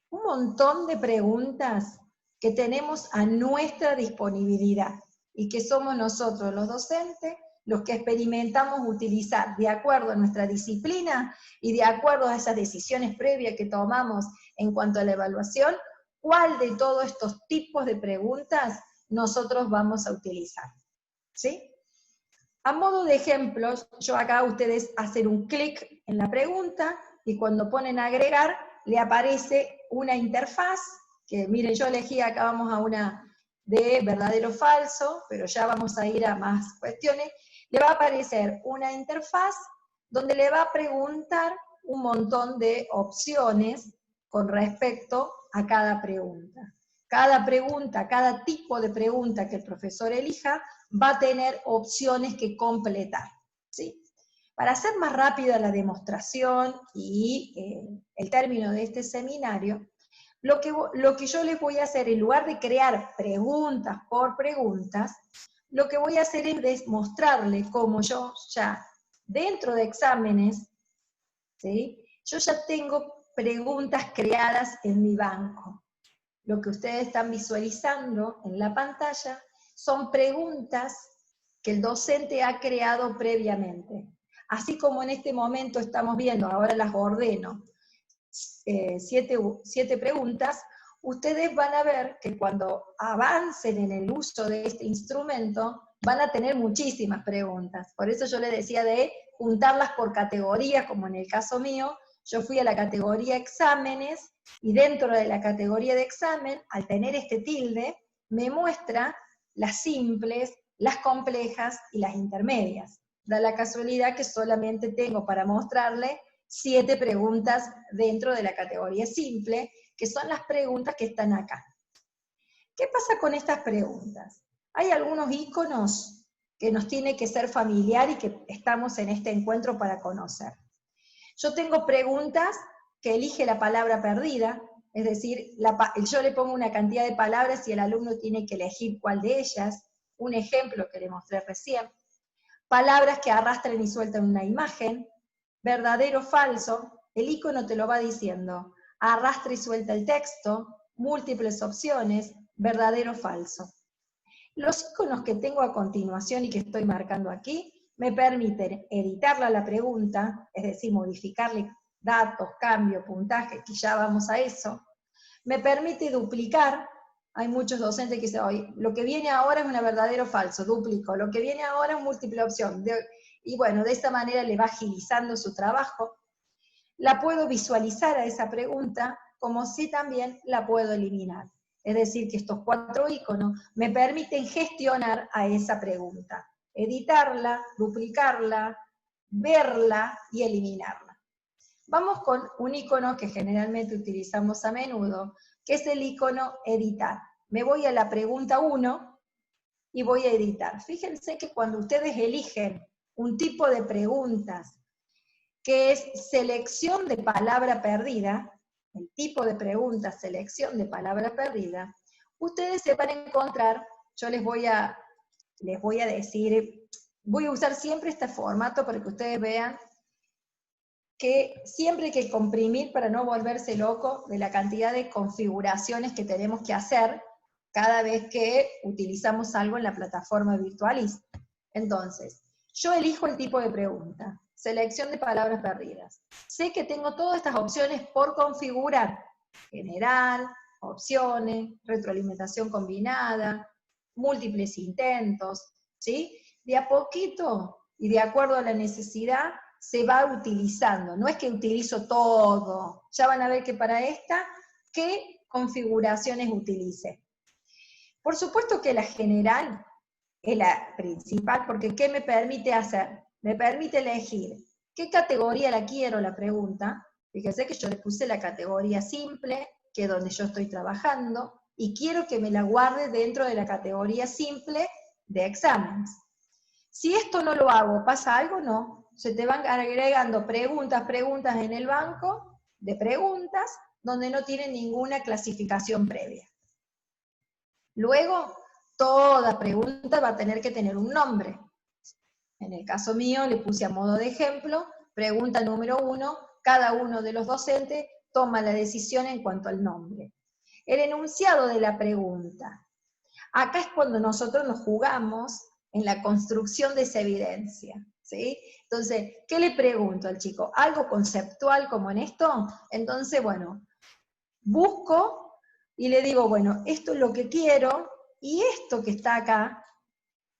un montón de preguntas que tenemos a nuestra disponibilidad y que somos nosotros los docentes los que experimentamos utilizar de acuerdo a nuestra disciplina y de acuerdo a esas decisiones previas que tomamos en cuanto a la evaluación, cuál de todos estos tipos de preguntas nosotros vamos a utilizar. ¿Sí? A modo de ejemplos, yo acá ustedes hacen un clic en la pregunta y cuando ponen agregar, le aparece una interfaz, que miren, yo elegí acá, vamos a una de verdadero o falso, pero ya vamos a ir a más cuestiones, le va a aparecer una interfaz donde le va a preguntar un montón de opciones con respecto a cada pregunta. Cada pregunta, cada tipo de pregunta que el profesor elija, va a tener opciones que completar, ¿sí? Para hacer más rápida la demostración y el término de este seminario, lo que yo les voy a hacer, en lugar de crear preguntas por preguntas, lo que voy a hacer es mostrarles cómo yo ya, dentro de exámenes, ¿sí? Yo ya tengo preguntas creadas en mi banco. Lo que ustedes están visualizando en la pantalla son preguntas que el docente ha creado previamente. Así como en este momento estamos viendo, ahora las ordeno, 7 preguntas, ustedes van a ver que cuando avancen en el uso de este instrumento, van a tener muchísimas preguntas. Por eso yo les decía de juntarlas por categorías, como en el caso mío, yo fui a la categoría exámenes, y dentro de la categoría de examen, al tener este tilde, me muestra las simples, las complejas y las intermedias. Da la casualidad que solamente tengo para mostrarle 7 preguntas dentro de la categoría simple, que son las preguntas que están acá. ¿Qué pasa con estas preguntas? Hay algunos iconos que nos tiene que ser familiar y que estamos en este encuentro para conocer. Yo tengo preguntas que elige la palabra perdida, es decir, yo le pongo una cantidad de palabras y el alumno tiene que elegir cuál de ellas, un ejemplo que le mostré recién. Palabras que arrastran y sueltan una imagen, verdadero o falso, el icono te lo va diciendo, arrastra y suelta el texto, múltiples opciones, verdadero o falso. Los iconos que tengo a continuación y que estoy marcando aquí, me permiten editarla la pregunta, es decir, modificarle datos, cambio, puntaje, que ya vamos a eso. Me permite duplicar. Hay muchos docentes que dicen, oye, lo que viene ahora es una verdadero o falso, duplico, lo que viene ahora es múltiple opción. Y bueno, de esta manera le va agilizando su trabajo. La puedo visualizar a esa pregunta, como si también la puedo eliminar. Es decir, que estos 4 iconos me permiten gestionar a esa pregunta. Editarla, duplicarla, verla y eliminarla. Vamos con un icono que generalmente utilizamos a menudo, que es el icono editar. Me voy a la pregunta 1 y voy a editar. Fíjense que cuando ustedes eligen un tipo de preguntas que es selección de palabra perdida, el tipo de pregunta, selección de palabra perdida, ustedes se van a encontrar, yo les voy a decir, voy a usar siempre este formato para que ustedes vean que siempre hay que comprimir para no volverse loco de la cantidad de configuraciones que tenemos que hacer cada vez que utilizamos algo en la plataforma Virtualis. Entonces, yo elijo el tipo de pregunta, selección de palabras perdidas. Sé que tengo todas estas opciones por configurar, general, opciones, retroalimentación combinada, múltiples intentos, ¿sí? De a poquito y de acuerdo a la necesidad, se va utilizando, no es que utilizo todo, ya van a ver que para esta, ¿qué configuraciones utilice? Por supuesto que la general es la principal, porque ¿qué me permite hacer? Me permite elegir qué categoría la quiero, la pregunta, fíjense que yo le puse la categoría simple, que es donde yo estoy trabajando, y quiero que me la guarde dentro de la categoría simple de exámenes. Si esto no lo hago, ¿pasa algo? No. Se te van agregando preguntas en el banco de preguntas donde no tienen ninguna clasificación previa. Luego, toda pregunta va a tener que tener un nombre. En el caso mío, le puse a modo de ejemplo, pregunta número 1, cada uno de los docentes toma la decisión en cuanto al nombre. El enunciado de la pregunta. Acá es cuando nosotros nos jugamos en la construcción de esa evidencia, ¿sí? Entonces, ¿qué le pregunto al chico? ¿Algo conceptual como en esto? Entonces, bueno, busco y le digo, bueno, esto es lo que quiero, y esto que está acá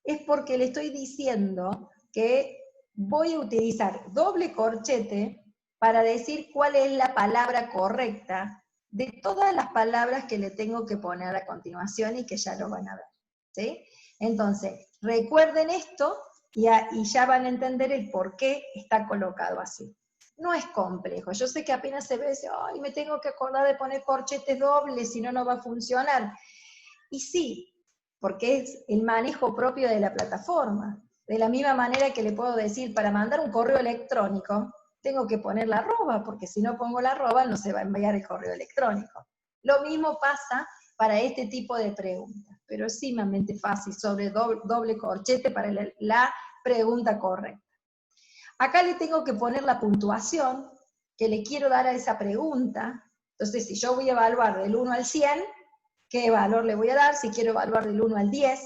es porque le estoy diciendo que voy a utilizar doble corchete para decir cuál es la palabra correcta de todas las palabras que le tengo que poner a continuación y que ya lo van a ver, ¿sí? Entonces, recuerden esto y ya van a entender el por qué está colocado así. No es complejo, yo sé que apenas se ve, ay, me tengo que acordar de poner corchetes dobles, si no, no va a funcionar. Y sí, porque es el manejo propio de la plataforma. De la misma manera que le puedo decir, para mandar un correo electrónico, tengo que poner la arroba, porque si no pongo la arroba no se va a enviar el correo electrónico. Lo mismo pasa para este tipo de preguntas, pero es sumamente fácil, sobre doble corchete para la pregunta correcta. Acá le tengo que poner la puntuación que le quiero dar a esa pregunta. Entonces, si yo voy a evaluar del 1 al 100, ¿qué valor le voy a dar? Si quiero evaluar del 1 al 10,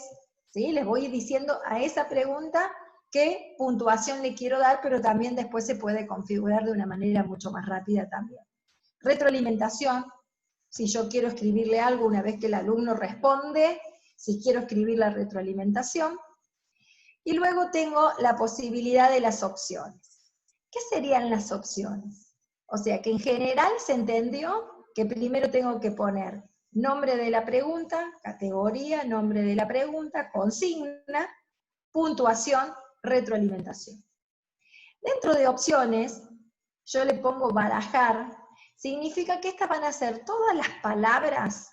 ¿sí? Les voy diciendo a esa pregunta qué puntuación le quiero dar, pero también después se puede configurar de una manera mucho más rápida también. Retroalimentación, si yo quiero escribirle algo una vez que el alumno responde, si quiero escribir la retroalimentación. Y luego tengo la posibilidad de las opciones. ¿Qué serían las opciones? O sea, que en general se entendió que primero tengo que poner nombre de la pregunta, categoría, nombre de la pregunta, consigna, puntuación, retroalimentación. Dentro de opciones, yo le pongo barajar, significa que estas van a ser todas las palabras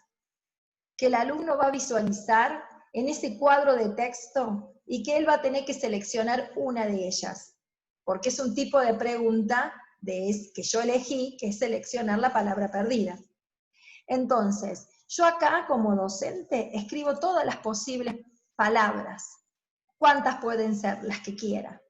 que el alumno va a visualizar en ese cuadro de texto y que él va a tener que seleccionar una de ellas, porque es un tipo de pregunta que yo elegí, que es seleccionar la palabra perdida. Entonces, yo acá como docente escribo todas las posibles palabras. ¿Cuántas pueden ser? Las que quiera.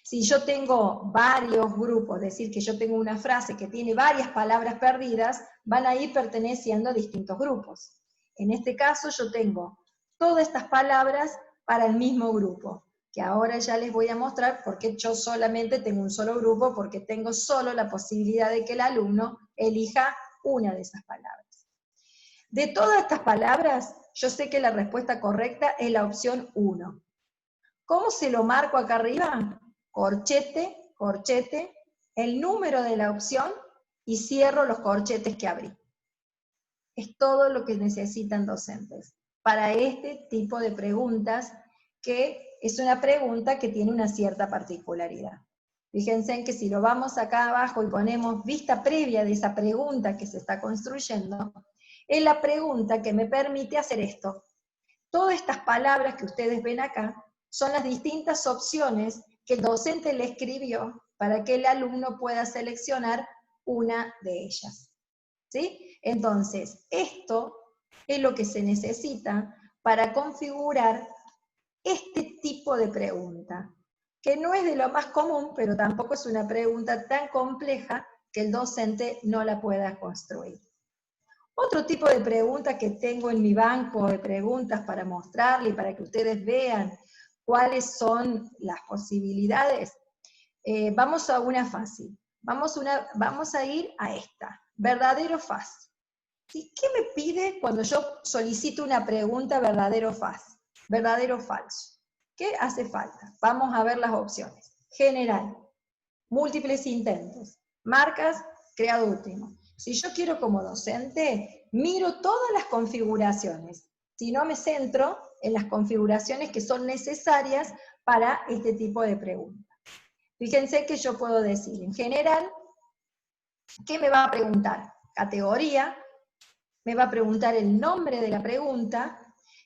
Si yo tengo varios grupos, es decir, que yo tengo una frase que tiene varias palabras perdidas, van a ir perteneciendo a distintos grupos. En este caso yo tengo todas estas palabras para el mismo grupo. que ahora ya les voy a mostrar porque yo solamente tengo un solo grupo, porque tengo solo la posibilidad de que el alumno elija una de esas palabras. De todas estas palabras, yo sé que la respuesta correcta es la opción 1. ¿Cómo se lo marco acá arriba? Corchete, corchete, el número de la opción y cierro los corchetes que abrí. Es todo lo que necesitan docentes para este tipo de preguntas, que es una pregunta que tiene una cierta particularidad. Fíjense en que si lo vamos acá abajo y ponemos vista previa de esa pregunta que se está construyendo, es la pregunta que me permite hacer esto. Todas estas palabras que ustedes ven acá son las distintas opciones que el docente le escribió para que el alumno pueda seleccionar una de ellas. ¿Sí? Entonces, esto es lo que se necesita para configurar este tipo de pregunta, que no es de lo más común, pero tampoco es una pregunta tan compleja que el docente no la pueda construir. Otro tipo de pregunta que tengo en mi banco de preguntas para mostrarle y para que ustedes vean cuáles son las posibilidades, vamos a una fácil. Vamos a ir a esta, verdadero o falso. ¿Y qué me pide cuando yo solicito una pregunta verdadero o falso? Verdadero o falso. ¿Qué hace falta? Vamos a ver las opciones. General, múltiples intentos, marcas, creado último. Si yo quiero como docente, miro todas las configuraciones. Si no, me centro en las configuraciones que son necesarias para este tipo de preguntas. Fíjense que yo puedo decir, en general, ¿qué me va a preguntar? Categoría, me va a preguntar el nombre de la pregunta,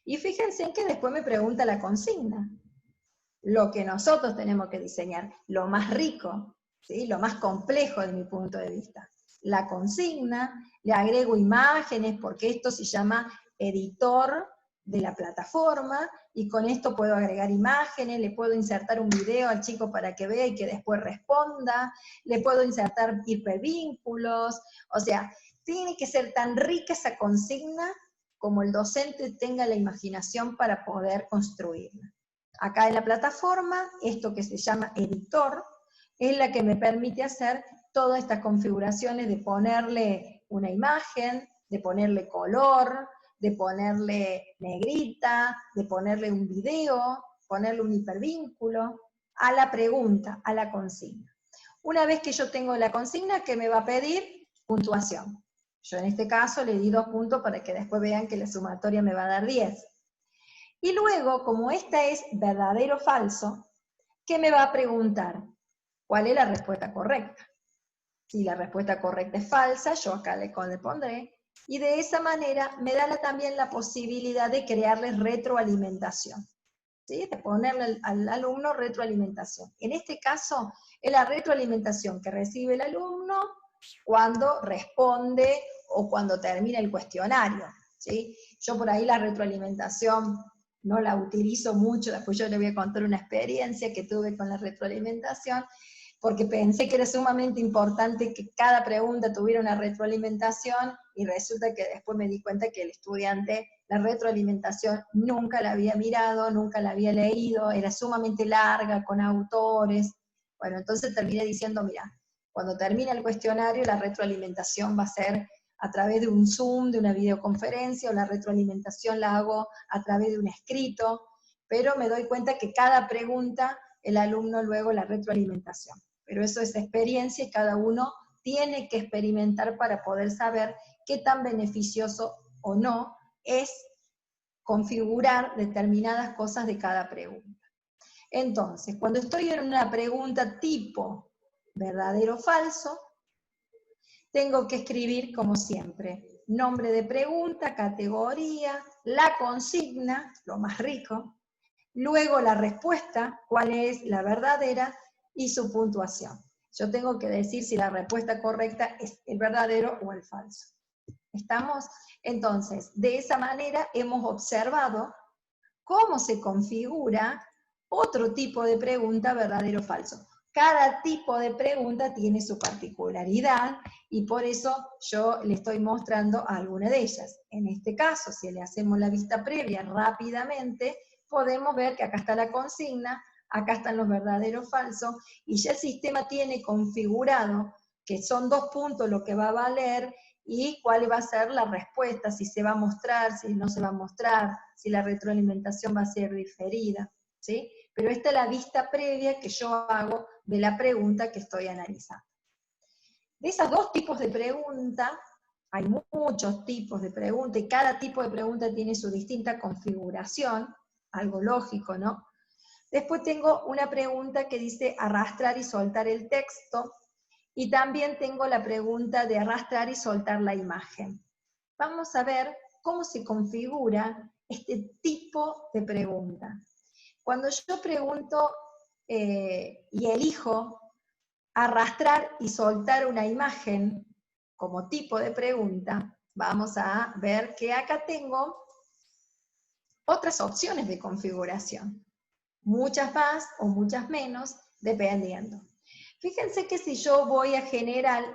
y fíjense en que después me pregunta la consigna. Lo que nosotros tenemos que diseñar, lo más rico, ¿sí? Lo más complejo de mi punto de vista. La consigna, le agrego imágenes, porque esto se llama editor de la plataforma, y con esto puedo agregar imágenes, le puedo insertar un video al chico para que vea y que después responda, le puedo insertar hipervínculos, o sea, tiene que ser tan rica esa consigna como el docente tenga la imaginación para poder construirla. Acá en la plataforma, esto que se llama editor, es la que me permite hacer todas estas configuraciones de ponerle una imagen, de ponerle color, de ponerle negrita, de ponerle un video, ponerle un hipervínculo, a la pregunta, a la consigna. Una vez que yo tengo la consigna, ¿qué me va a pedir? Puntuación. Yo en este caso le di 2 puntos para que después vean que la sumatoria me va a dar 10. Y luego, como esta es verdadero o falso, ¿qué me va a preguntar? ¿Cuál es la respuesta correcta? Si la respuesta correcta es falsa, yo acá le pondré, y de esa manera me da también la posibilidad de crearles retroalimentación, ¿sí? De ponerle al alumno retroalimentación. En este caso, es la retroalimentación que recibe el alumno cuando responde o cuando termina el cuestionario, ¿sí? Yo por ahí la retroalimentación no la utilizo mucho, después yo le voy a contar una experiencia que tuve con la retroalimentación, porque pensé que era sumamente importante que cada pregunta tuviera una retroalimentación, y resulta que después me di cuenta que el estudiante la retroalimentación nunca la había mirado, nunca la había leído, era sumamente larga, con autores. Bueno, entonces terminé diciendo, mira, cuando termine el cuestionario, la retroalimentación va a ser a través de un Zoom, de una videoconferencia, o la retroalimentación la hago a través de un escrito, pero me doy cuenta que cada pregunta, el alumno luego la retroalimentación. Pero eso es experiencia y cada uno tiene que experimentar para poder saber qué tan beneficioso o no es configurar determinadas cosas de cada pregunta. Entonces, cuando estoy en una pregunta tipo verdadero o falso, tengo que escribir como siempre, nombre de pregunta, categoría, la consigna, lo más rico, luego la respuesta, cuál es la verdadera, y su puntuación. Yo tengo que decir si la respuesta correcta es el verdadero o el falso. ¿Estamos? Entonces, de esa manera hemos observado cómo se configura otro tipo de pregunta verdadero o falso. Cada tipo de pregunta tiene su particularidad, y por eso yo le estoy mostrando alguna de ellas. En este caso, si le hacemos la vista previa rápidamente, podemos ver que acá está la consigna, acá están los verdaderos o falsos, y ya el sistema tiene configurado que son 2 puntos lo que va a valer, y cuál va a ser la respuesta, si se va a mostrar, si no se va a mostrar, si la retroalimentación va a ser diferida, ¿sí? Pero esta es la vista previa que yo hago de la pregunta que estoy analizando. De esos 2 tipos de pregunta, hay muchos tipos de pregunta, y cada tipo de pregunta tiene su distinta configuración, algo lógico, ¿no? Después tengo una pregunta que dice arrastrar y soltar el texto, y también tengo la pregunta de arrastrar y soltar la imagen. Vamos a ver cómo se configura este tipo de pregunta. Cuando yo pregunto y elijo arrastrar y soltar una imagen como tipo de pregunta, vamos a ver que acá tengo otras opciones de configuración. Muchas más o muchas menos, dependiendo. Fíjense que si yo voy a general,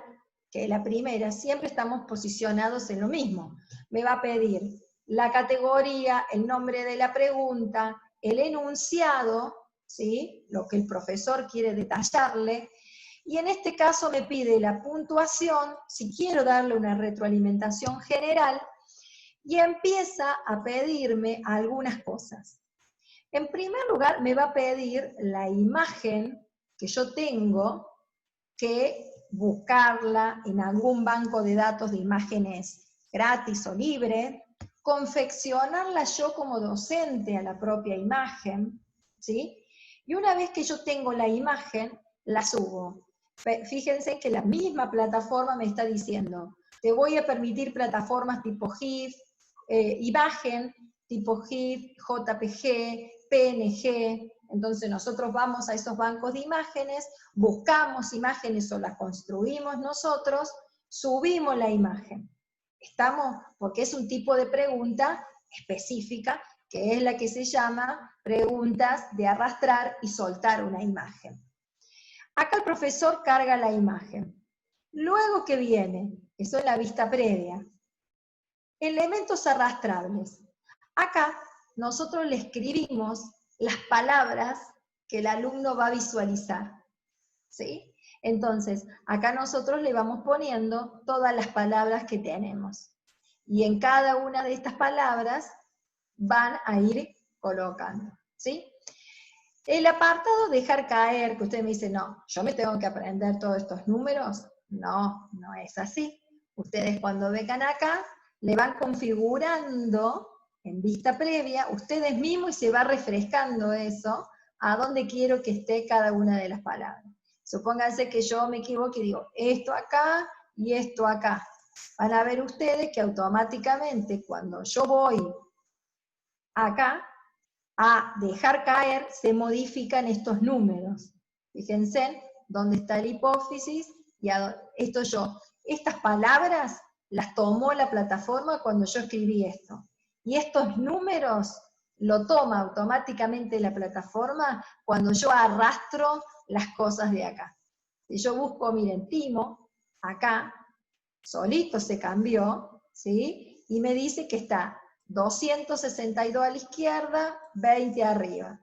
que la primera, siempre estamos posicionados en lo mismo. Me va a pedir la categoría, el nombre de la pregunta, el enunciado, ¿sí? Lo que el profesor quiere detallarle, y en este caso me pide la puntuación, si quiero darle una retroalimentación general, y empieza a pedirme algunas cosas. En primer lugar, me va a pedir la imagen que yo tengo que buscarla en algún banco de datos de imágenes gratis o libre, confeccionarla yo como docente a la propia imagen, ¿sí? Y una vez que yo tengo la imagen, la subo. Fíjense que la misma plataforma me está diciendo, te voy a permitir plataformas tipo GIF, imagen, tipo GIF, JPG, PNG. Entonces nosotros vamos a esos bancos de imágenes, buscamos imágenes o las construimos nosotros, subimos la imagen. ¿Estamos? Porque es un tipo de pregunta específica, que es la que se llama preguntas de arrastrar y soltar una imagen. Acá el profesor carga la imagen. Luego, ¿qué viene? Eso es la vista previa. Elementos arrastrables. Acá nosotros le escribimos las palabras que el alumno va a visualizar, ¿sí? Entonces, acá nosotros le vamos poniendo todas las palabras que tenemos. Y en cada una de estas palabras van a ir colocando, ¿sí? El apartado dejar caer, que usted me dice, no, yo me tengo que aprender todos estos números. No, no es así. Ustedes cuando vengan acá, le van configurando en vista previa, ustedes mismos, y se va refrescando eso, a dónde quiero que esté cada una de las palabras. Supónganse que yo me equivoque y digo, esto acá y esto acá. Van a ver ustedes que automáticamente cuando yo voy acá, a dejar caer, se modifican estos números. Fíjense dónde está el hipófisis, y estas palabras las tomó la plataforma cuando yo escribí esto. Y estos números lo toma automáticamente la plataforma cuando yo arrastro las cosas de acá. Si yo busco, miren, Timo, acá, solito se cambió, ¿sí? Y me dice que está 262 a la izquierda, 20 arriba.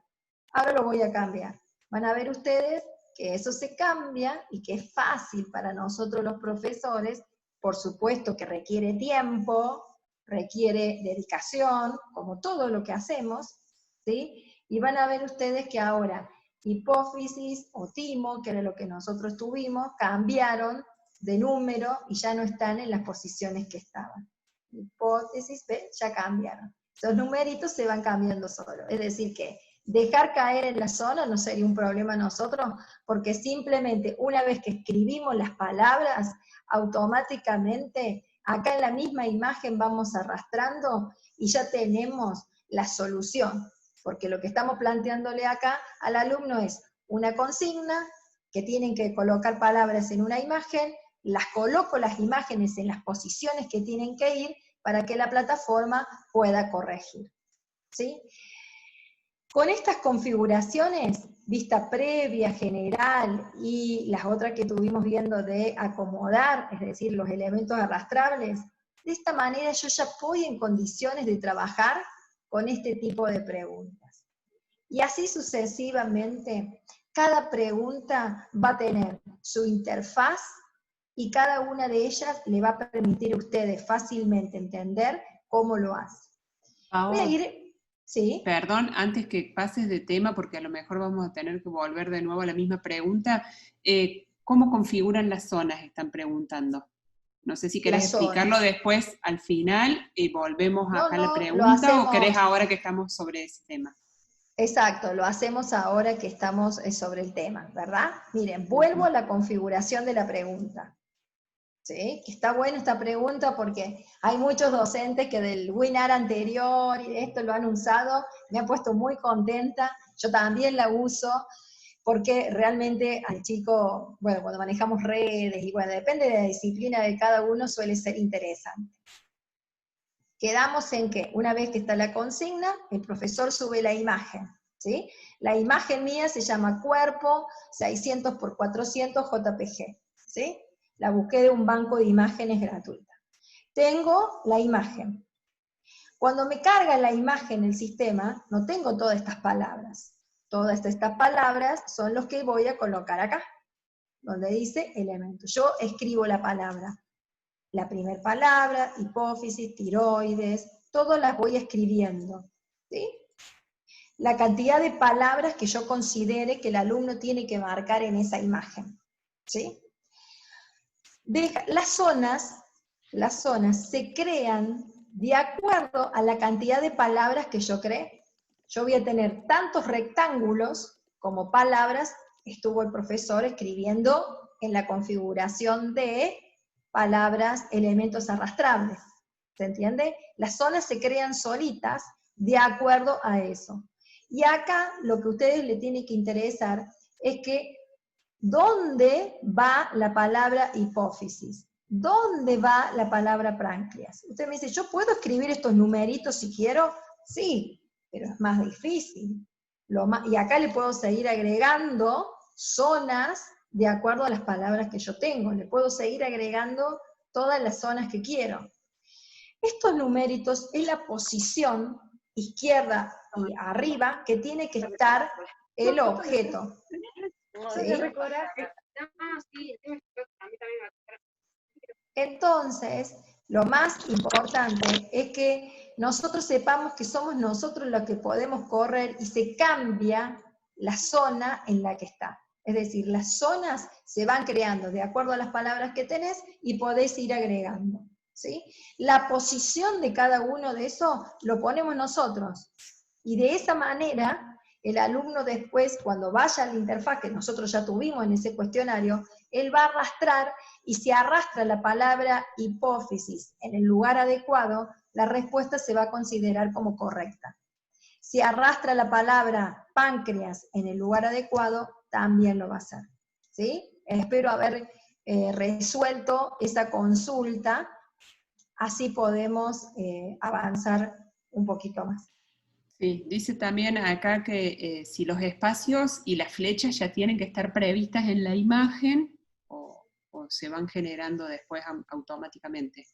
Ahora lo voy a cambiar. Van a ver ustedes que eso se cambia y que es fácil para nosotros los profesores, por supuesto que requiere tiempo, requiere dedicación, como todo lo que hacemos, ¿sí? Y van a ver ustedes que ahora hipófisis o timo, que era lo que nosotros tuvimos, cambiaron de número y ya no están en las posiciones que estaban. Hipótesis, ¿ves? Ya cambiaron. Los numeritos se van cambiando solo. Es decir que dejar caer en la zona no sería un problema nosotros, porque simplemente una vez que escribimos las palabras, automáticamente acá en la misma imagen vamos arrastrando y ya tenemos la solución. Porque lo que estamos planteándole acá al alumno es una consigna, que tienen que colocar palabras en una imagen, las coloco las imágenes en las posiciones que tienen que ir para que la plataforma pueda corregir, ¿sí? Con estas configuraciones, vista previa, general, y las otras que estuvimos viendo de acomodar, es decir, los elementos arrastrables, de esta manera yo ya voy en condiciones de trabajar con este tipo de preguntas. Y así sucesivamente, cada pregunta va a tener su interfaz y cada una de ellas le va a permitir a ustedes fácilmente entender cómo lo hace. Voy a Pau, ir, ¿sí? perdón, antes que pases de tema, porque a lo mejor vamos a tener que volver de nuevo a la misma pregunta, ¿cómo configuran las zonas? Están preguntando. No sé si querés Las explicarlo zonas. después al final y volvemos No, acá a la no, lo pregunta, o querés hacemos, ahora que estamos sobre ese tema. exacto, lo hacemos ahora que estamos sobre el tema, ¿verdad? Miren, vuelvo Ujú. a la configuración de la pregunta. ¿Sí? Que está buena esta pregunta porque hay muchos docentes que del webinar anterior y de esto lo han usado, me ha puesto muy contenta, yo también la uso, porque realmente al chico, bueno, cuando manejamos redes y bueno, depende de la disciplina de cada uno, suele ser interesante. Quedamos en que una vez que está la consigna, el profesor sube la imagen, ¿sí? La imagen mía se llama cuerpo 600 por 400 JPG, ¿sí? La busqué de un banco de imágenes gratuita. Tengo la imagen. Cuando me carga la imagen el sistema, no tengo todas estas palabras. Todas estas palabras son los que voy a colocar acá, donde dice elemento. Yo escribo la palabra. La primera palabra, hipófisis, tiroides, todas las voy escribiendo, ¿sí? La cantidad de palabras que yo considere que el alumno tiene que marcar en esa imagen, ¿sí? Las zonas se crean de acuerdo a la cantidad de palabras que yo creé. Yo voy a tener tantos rectángulos como palabras, estuvo el profesor escribiendo en la configuración de palabras, elementos arrastrables. ¿Se entiende? Las zonas se crean solitas de acuerdo a eso. Y acá lo que a ustedes les tiene que interesar es que ¿dónde va la palabra hipófisis? ¿Dónde va la palabra páncreas? Usted me dice, ¿yo puedo escribir estos numeritos si quiero? Sí, pero es más difícil. Y acá le puedo seguir agregando zonas de acuerdo a las palabras que yo tengo. Le puedo seguir agregando todas las zonas que quiero. Estos numeritos es la posición izquierda y arriba que tiene que estar el objeto. ¿Sí? Entonces, lo más importante es que nosotros sepamos que somos nosotros los que podemos correr y se cambia la zona en la que está. Es decir, las zonas se van creando de acuerdo a las palabras que tenés y podés ir agregando, ¿sí? La posición de cada uno de esos lo ponemos nosotros. Y de esa manera, el alumno después, cuando vaya a la interfaz que nosotros ya tuvimos en ese cuestionario, él va a arrastrar, y si arrastra la palabra hipófisis en el lugar adecuado, la respuesta se va a considerar como correcta. Si arrastra la palabra páncreas en el lugar adecuado, también lo va a hacer. ¿Sí? Espero haber resuelto esa consulta, así podemos avanzar un poquito más. Sí, dice también acá que si los espacios y las flechas ya tienen que estar previstas en la imagen o se van generando después automáticamente.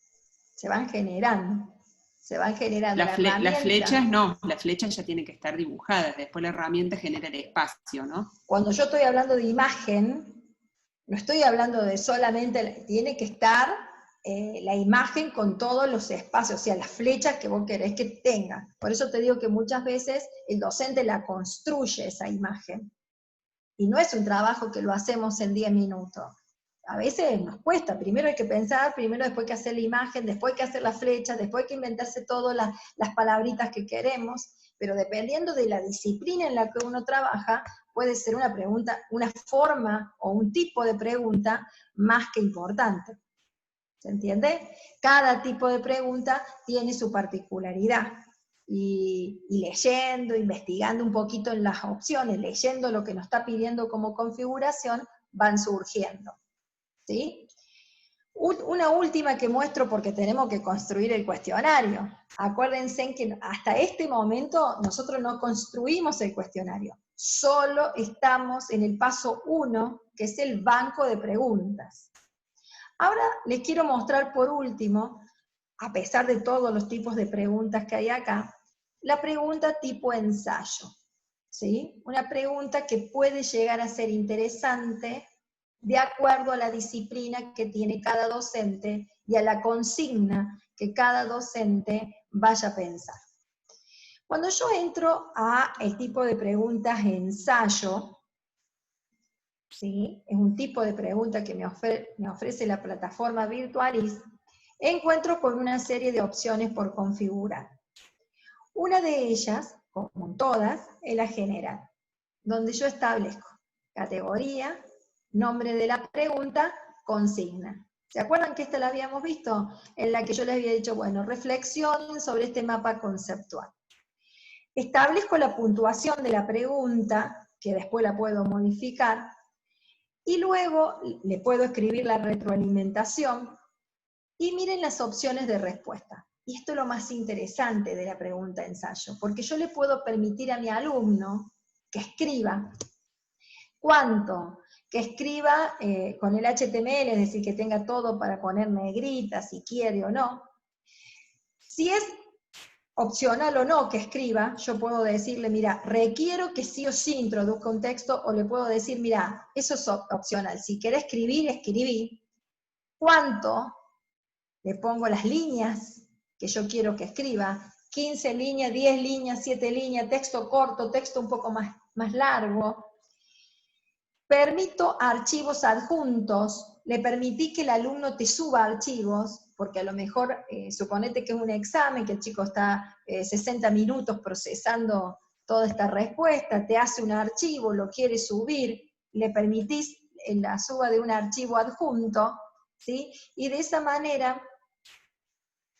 Se van generando. Se van generando. La Las flechas herramienta, no, las flechas ya tienen que estar dibujadas, después la herramienta genera el espacio, ¿no? cuando yo estoy hablando de imagen, no estoy hablando de solamente, tiene que estar la imagen con todos los espacios, o sea, las flechas que vos querés que tenga. Por eso te digo que muchas veces el docente la construye esa imagen. Y no es un trabajo que lo hacemos en 10 minutos. A veces nos cuesta, primero hay que pensar, primero después hay que hacer la imagen, después hay que hacer la flecha, después hay que inventarse todas las palabritas que queremos, pero dependiendo de la disciplina en la que uno trabaja, puede ser una pregunta, una forma o un tipo de pregunta más que importante. ¿Se entiende? Cada tipo de pregunta tiene su particularidad. Y leyendo, investigando un poquito en las opciones, leyendo lo que nos está pidiendo como configuración, van surgiendo. ¿Sí? Una última que muestro porque tenemos que construir el cuestionario. Acuérdense que hasta este momento nosotros no construimos el cuestionario, solo estamos en el paso 1, que es el banco de preguntas. Ahora les quiero mostrar por último, a pesar de todos los tipos de preguntas que hay acá, la pregunta tipo ensayo. ¿sí? Una pregunta que puede llegar a ser interesante de acuerdo a la disciplina que tiene cada docente y a la consigna que cada docente vaya a pensar. Cuando yo entro a el tipo de preguntas ensayo, ¿sí? Es un tipo de pregunta que me ofrece la plataforma Virtualis, encuentro con una serie de opciones por configurar. Una de ellas, como en todas, es la general, donde yo establezco categoría, nombre de la pregunta, consigna. ¿Se acuerdan que esta la habíamos visto? En la que yo les había dicho, bueno, reflexionen sobre este mapa conceptual. Establezco la puntuación de la pregunta, que después la puedo modificar, y luego le puedo escribir la retroalimentación, y miren las opciones de respuesta. Y esto es lo más interesante de la pregunta ensayo, porque yo le puedo permitir a mi alumno que escriba. ¿Cuánto? Que escriba con el HTML, es decir, que tenga todo para poner negritas si quiere o no. Si es opcional o no que escriba, yo puedo decirle, mira, requiero que sí o sí introduzca un texto, o le puedo decir, mira, eso es opcional, si querés escribir, escribí. ¿Cuánto? Le pongo las líneas que yo quiero que escriba, 15 líneas, 10 líneas, 7 líneas, texto corto, texto un poco más largo. Permito archivos adjuntos, le permití que el alumno te suba archivos, porque a lo mejor, suponete que es un examen, que el chico está 60 minutos procesando toda esta respuesta, te hace un archivo, lo quiere subir, le permitís la suba de un archivo adjunto, ¿sí? Y de esa manera,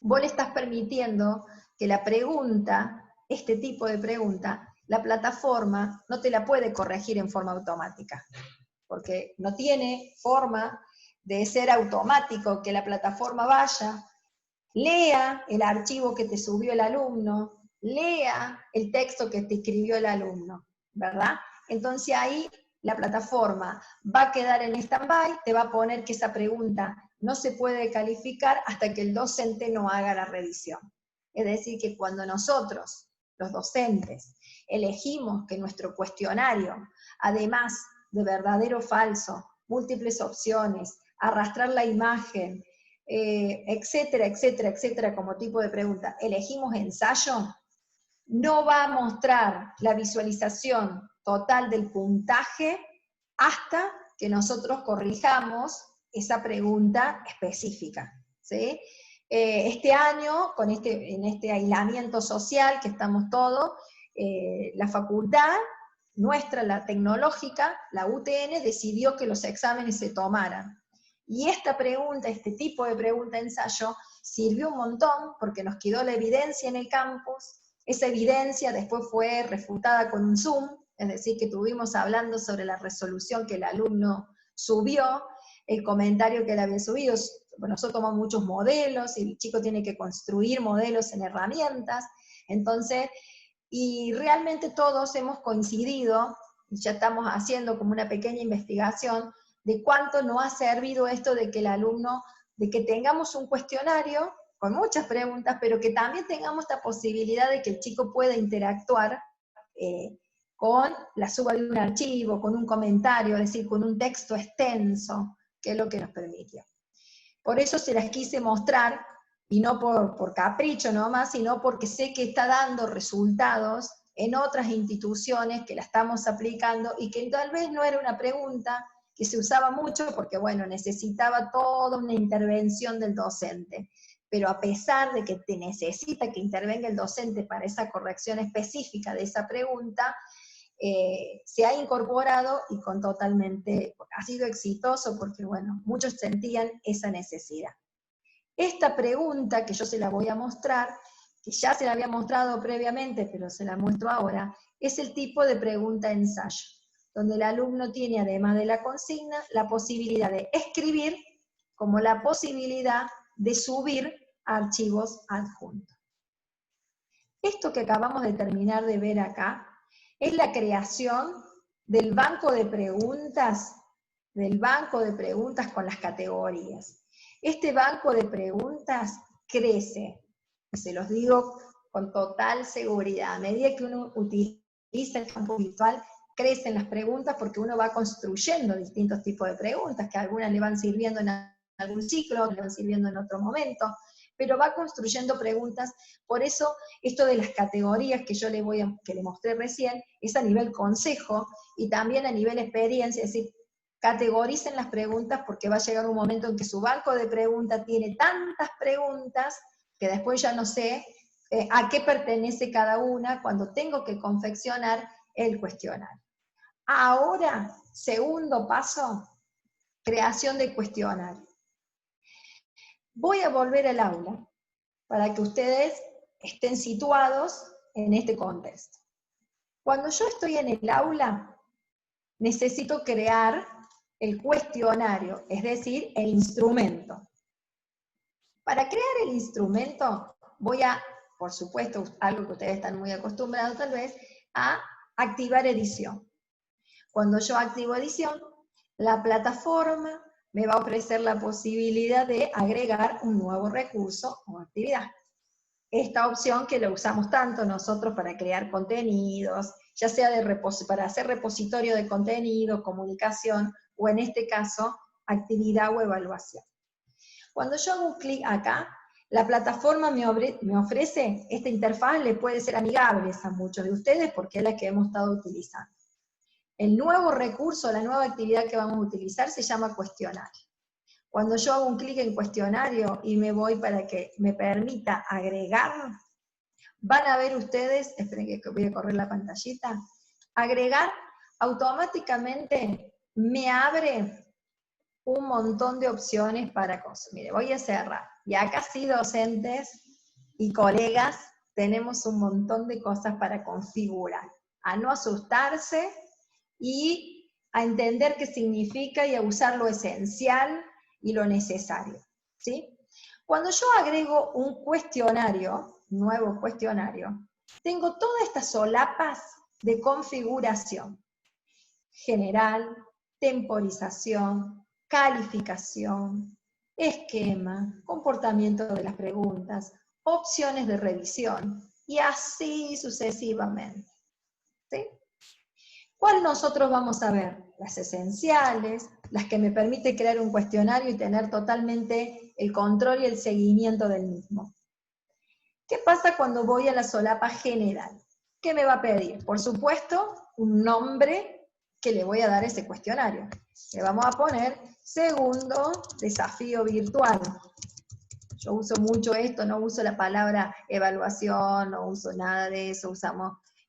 vos le estás permitiendo que la pregunta, este tipo de pregunta, la plataforma no te la puede corregir en forma automática, porque no tiene forma de ser automático, que la plataforma vaya, lea el archivo que te subió el alumno, lea el texto que te escribió el alumno, ¿verdad? Entonces ahí la plataforma va a quedar en stand-by, te va a poner que esa pregunta no se puede calificar hasta que el docente no haga la revisión. Es decir, que cuando nosotros, los docentes, elegimos que nuestro cuestionario, además de verdadero o falso, múltiples opciones, arrastrar la imagen, etcétera, etcétera, etcétera, como tipo de pregunta, elegimos ensayo, no va a mostrar la visualización total del puntaje hasta que nosotros corrijamos esa pregunta específica, ¿sí? Este año, en este aislamiento social que estamos todos, la facultad nuestra, la tecnológica, la UTN, decidió que los exámenes se tomaran. Y esta pregunta, este tipo de pregunta ensayo, sirvió un montón porque nos quedó la evidencia en el campus. Esa evidencia después fue refutada con un Zoom, es decir, que estuvimos hablando sobre la resolución que el alumno subió, el comentario que él había subido. Bueno, nosotros tomamos muchos modelos, y el chico tiene que construir modelos en herramientas, entonces, y realmente todos hemos coincidido, y ya estamos haciendo como una pequeña investigación, de cuánto nos ha servido esto de que el alumno, de que tengamos un cuestionario con muchas preguntas, pero que también tengamos esta posibilidad de que el chico pueda interactuar con la suba de un archivo, con un comentario, es decir, con un texto extenso, que es lo que nos permitió. Por eso se las quise mostrar, y no por capricho nomás, sino porque sé que está dando resultados en otras instituciones que la estamos aplicando, y que tal vez no era una pregunta que se usaba mucho, porque bueno, necesitaba toda una intervención del docente. Pero a pesar de que te necesita que intervenga el docente para esa corrección específica de esa pregunta, se ha incorporado y ha sido exitoso porque, bueno, muchos sentían esa necesidad. Esta pregunta, que yo se la voy a mostrar, que ya se la había mostrado previamente, pero se la muestro ahora, es el tipo de pregunta ensayo, donde el alumno tiene, además de la consigna, la posibilidad de escribir, como la posibilidad de subir archivos adjuntos. Esto que acabamos de terminar de ver acá, es la creación del banco de preguntas con las categorías. Este banco de preguntas crece, y se los digo con total seguridad, a medida que uno utiliza utiliza el campo virtual, crecen las preguntas porque uno va construyendo distintos tipos de preguntas, que algunas le van sirviendo en algún ciclo, otras le van sirviendo en otro momento, pero va construyendo preguntas. Por eso esto de las categorías que que le mostré recién, es a nivel consejo y también a nivel experiencia, es decir, categoricen las preguntas porque va a llegar un momento en que su banco de preguntas tiene tantas preguntas que después ya no sé a qué pertenece cada una cuando tengo que confeccionar el cuestionario. Ahora, segundo paso, creación de cuestionario. Voy a volver al aula para que ustedes estén situados en este contexto. Cuando yo estoy en el aula, necesito crear el cuestionario, es decir, el instrumento. Para crear el instrumento, voy a, por supuesto, algo que ustedes están muy acostumbrados tal vez, a activar edición. Cuando yo activo edición, la plataforma me va a ofrecer la posibilidad de agregar un nuevo recurso o actividad. Esta opción que la usamos tanto nosotros para crear contenidos, ya sea para hacer repositorio de contenido, comunicación, o en este caso, actividad o evaluación. Cuando yo hago un clic acá, la plataforma me ofrece, esta interfaz le puede ser amigable a muchos de ustedes porque es la que hemos estado utilizando. El nuevo recurso, la nueva actividad que vamos a utilizar se llama cuestionario. Cuando yo hago un clic en cuestionario y me voy para que me permita agregar, van a ver ustedes, esperen que voy a correr la pantallita, agregar, automáticamente me abre un montón de opciones para cosas. Mire, voy a cerrar. Y acá sí, docentes y colegas, tenemos un montón de cosas para configurar. A no asustarse y a entender qué significa y a usar lo esencial y lo necesario, ¿sí? Cuando yo agrego un cuestionario, nuevo cuestionario, tengo todas estas solapas de configuración. General, temporización, calificación, esquema, comportamiento de las preguntas, opciones de revisión, y así sucesivamente, ¿sí? ¿Cuál nosotros vamos a ver? Las esenciales, las que me permiten crear un cuestionario y tener totalmente el control y el seguimiento del mismo. ¿Qué pasa cuando voy a la solapa general? ¿Qué me va a pedir? Por supuesto, un nombre que le voy a dar a ese cuestionario. Le vamos a poner segundo desafío virtual. Yo uso mucho esto, no uso la palabra evaluación, no uso nada de eso,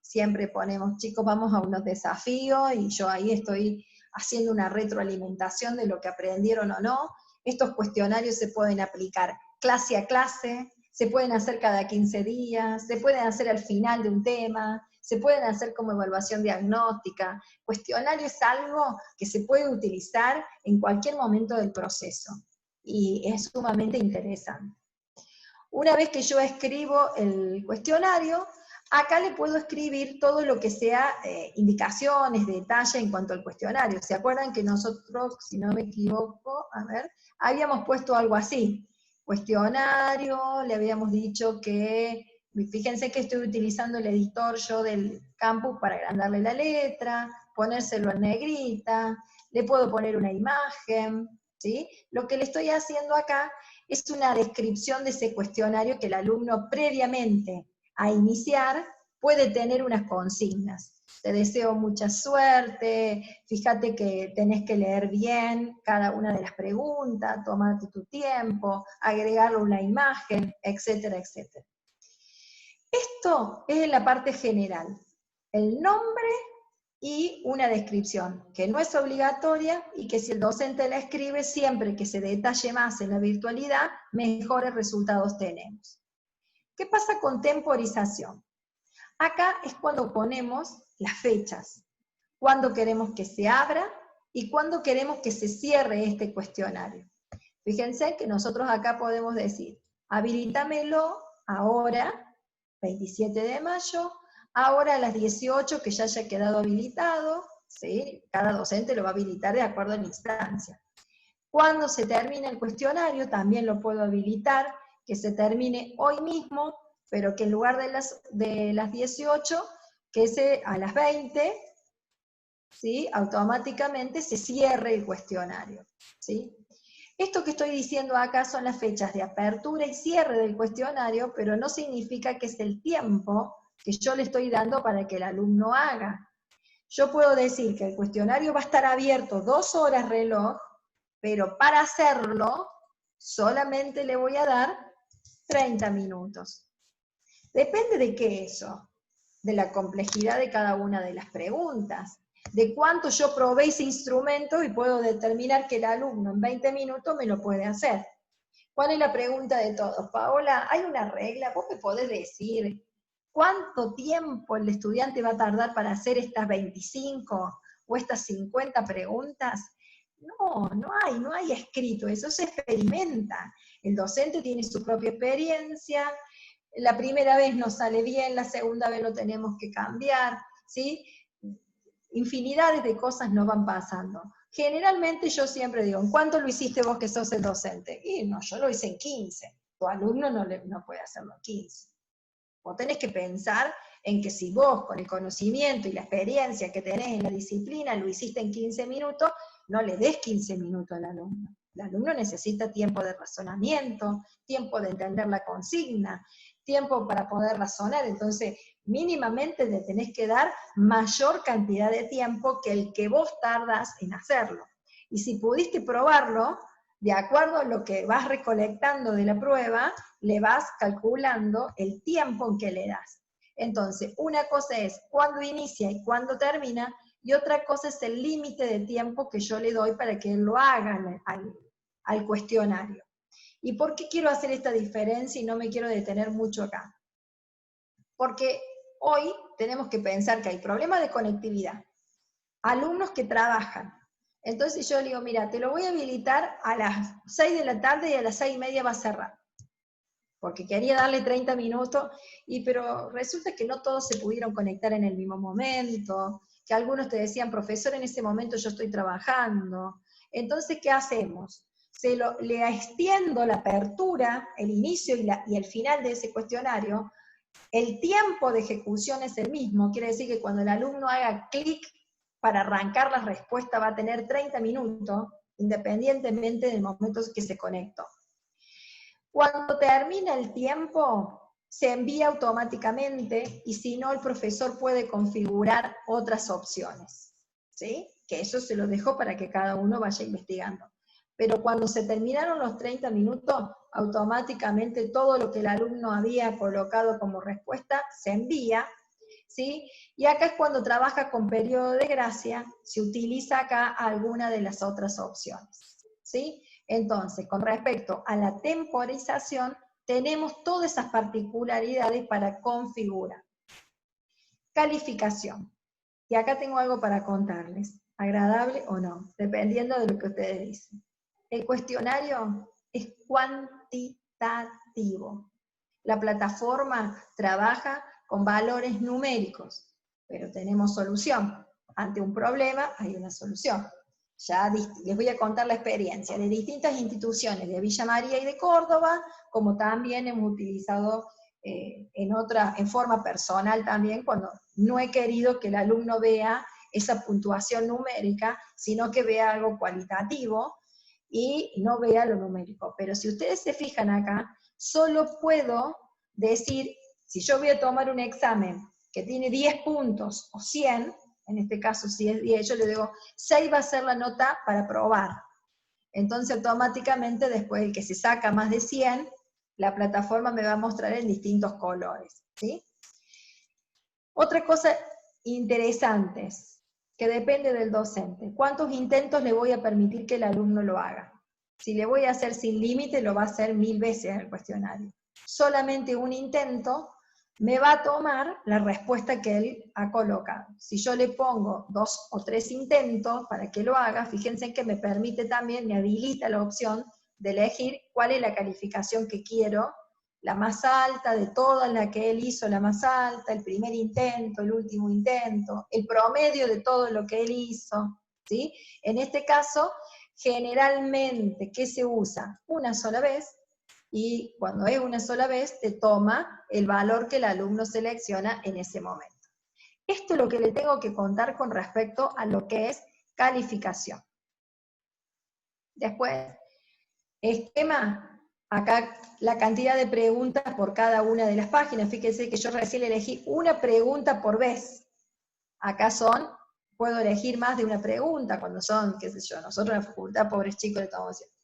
siempre ponemos, chicos, vamos a unos desafíos, y yo ahí estoy haciendo una retroalimentación de lo que aprendieron o no. Estos cuestionarios se pueden aplicar clase a clase, se pueden hacer cada 15 días, se pueden hacer al final de un tema, se pueden hacer como evaluación diagnóstica. Cuestionario es algo que se puede utilizar en cualquier momento del proceso, y es sumamente interesante. Una vez que yo escribo el cuestionario, acá le puedo escribir todo lo que sea indicaciones, detalle en cuanto al cuestionario. ¿Se acuerdan que nosotros, si no me equivoco, habíamos puesto algo así? Cuestionario, le habíamos dicho que, fíjense que estoy utilizando el editor yo del campus para agrandarle la letra, ponérselo en negrita, le puedo poner una imagen, ¿sí? Lo que le estoy haciendo acá es una descripción de ese cuestionario que el alumno previamente a iniciar puede tener unas consignas. Te deseo mucha suerte, fíjate que tenés que leer bien cada una de las preguntas, tomarte tu tiempo, agregarle una imagen, etcétera, etcétera. Esto es la parte general, el nombre y una descripción, que no es obligatoria y que si el docente la escribe, siempre que se detalle más en la virtualidad, mejores resultados tenemos. ¿Qué pasa con temporización? Acá es cuando ponemos las fechas, cuándo queremos que se abra y cuándo queremos que se cierre este cuestionario. Fíjense que nosotros acá podemos decir, habilítamelo ahora, 27 de mayo, ahora a las 18 que ya haya quedado habilitado, ¿sí? Cada docente lo va a habilitar de acuerdo a la instancia. Cuando se termine el cuestionario, también lo puedo habilitar, que se termine hoy mismo, pero que en lugar de las 18, que a las 20, ¿sí?, automáticamente se cierre el cuestionario, ¿sí? Esto que estoy diciendo acá son las fechas de apertura y cierre del cuestionario, pero no significa que es el tiempo que yo le estoy dando para que el alumno haga. Yo puedo decir que el cuestionario va a estar abierto 2 horas reloj, pero para hacerlo solamente le voy a dar 30 minutos. Depende de qué eso, de la complejidad de cada una de las preguntas, de cuánto yo probé ese instrumento y puedo determinar que el alumno en 20 minutos me lo puede hacer. ¿Cuál es la pregunta de todos? Paola, ¿hay una regla? ¿Vos me podés decir cuánto tiempo el estudiante va a tardar para hacer estas 25 o estas 50 preguntas? No hay escrito, eso se experimenta. El docente tiene su propia experiencia, la primera vez nos sale bien, la segunda vez lo tenemos que cambiar, ¿sí? Infinidades de cosas nos van pasando. Generalmente yo siempre digo, ¿en cuánto lo hiciste vos que sos el docente? Y no, yo lo hice en 15. Tu alumno no puede hacerlo en 15. Vos tenés que pensar en que si vos, con el conocimiento y la experiencia que tenés en la disciplina, lo hiciste en 15 minutos, no le des 15 minutos al alumno. El alumno necesita tiempo de razonamiento, tiempo de entender la consigna, tiempo para poder razonar. Entonces, mínimamente le tenés que dar mayor cantidad de tiempo que el que vos tardas en hacerlo. Y si pudiste probarlo, de acuerdo a lo que vas recolectando de la prueba, le vas calculando el tiempo en que le das. Entonces, una cosa es cuándo inicia y cuándo termina, y otra cosa es el límite de tiempo que yo le doy para que él lo haga al cuestionario. ¿Y por qué quiero hacer esta diferencia y no me quiero detener mucho acá? Porque hoy tenemos que pensar que hay problemas de conectividad, alumnos que trabajan. Entonces yo le digo, mira, te lo voy a habilitar a las 6 de la tarde y a las 6:30 va a cerrar. Porque quería darle 30 minutos, pero resulta que no todos se pudieron conectar en el mismo momento, que algunos te decían, profesor, en ese momento yo estoy trabajando. Entonces, ¿qué hacemos? Le extiendo la apertura, el inicio y el final de ese cuestionario. El tiempo de ejecución es el mismo, quiere decir que cuando el alumno haga clic para arrancar la respuesta va a tener 30 minutos, independientemente del momento que se conectó. Cuando termina el tiempo, se envía automáticamente, y si no, el profesor puede configurar otras opciones, ¿sí? Que eso se lo dejo para que cada uno vaya investigando. Pero cuando se terminaron los 30 minutos, automáticamente todo lo que el alumno había colocado como respuesta se envía, ¿sí? Y acá es cuando trabaja con periodo de gracia, se utiliza acá alguna de las otras opciones, ¿sí? Entonces, con respecto a la temporización, tenemos todas esas particularidades para configurar. Calificación. Y acá tengo algo para contarles, agradable o no, dependiendo de lo que ustedes dicen. El cuestionario es cuantitativo. La plataforma trabaja con valores numéricos, pero tenemos solución. Ante un problema hay una solución. Ya les voy a contar la experiencia de distintas instituciones de Villa María y de Córdoba, como también hemos utilizado en forma personal también, cuando no he querido que el alumno vea esa puntuación numérica, sino que vea algo cualitativo y no vea lo numérico. Pero si ustedes se fijan acá, solo puedo decir, si yo voy a tomar un examen que tiene 10 puntos o 100, en este caso si es 10, yo le digo, 6 va a ser la nota para probar. Entonces automáticamente después el que se saca más de 100, la plataforma me va a mostrar en distintos colores, ¿sí? Otra cosa interesante, que depende del docente. ¿Cuántos intentos le voy a permitir que el alumno lo haga? Si le voy a hacer sin límite, lo va a hacer 1000 veces el cuestionario. Solamente un intento me va a tomar la respuesta que él ha colocado. Si yo le pongo 2 o 3 intentos para que lo haga, fíjense que me permite también, me habilita la opción de elegir cuál es la calificación que quiero, la más alta de todas las que él hizo, la más alta, el primer intento, el último intento, el promedio de todo lo que él hizo, ¿sí? En este caso, generalmente, ¿qué se usa? Una sola vez, y cuando es una sola vez, te toma el valor que el alumno selecciona en ese momento. Esto es lo que le tengo que contar con respecto a lo que es calificación. Después, esquema, acá la cantidad de preguntas por cada una de las páginas. Fíjense que yo recién elegí una pregunta por vez. Acá puedo elegir más de una pregunta cuando son, qué sé yo, nosotros en la facultad, pobres chicos, le estamos haciendo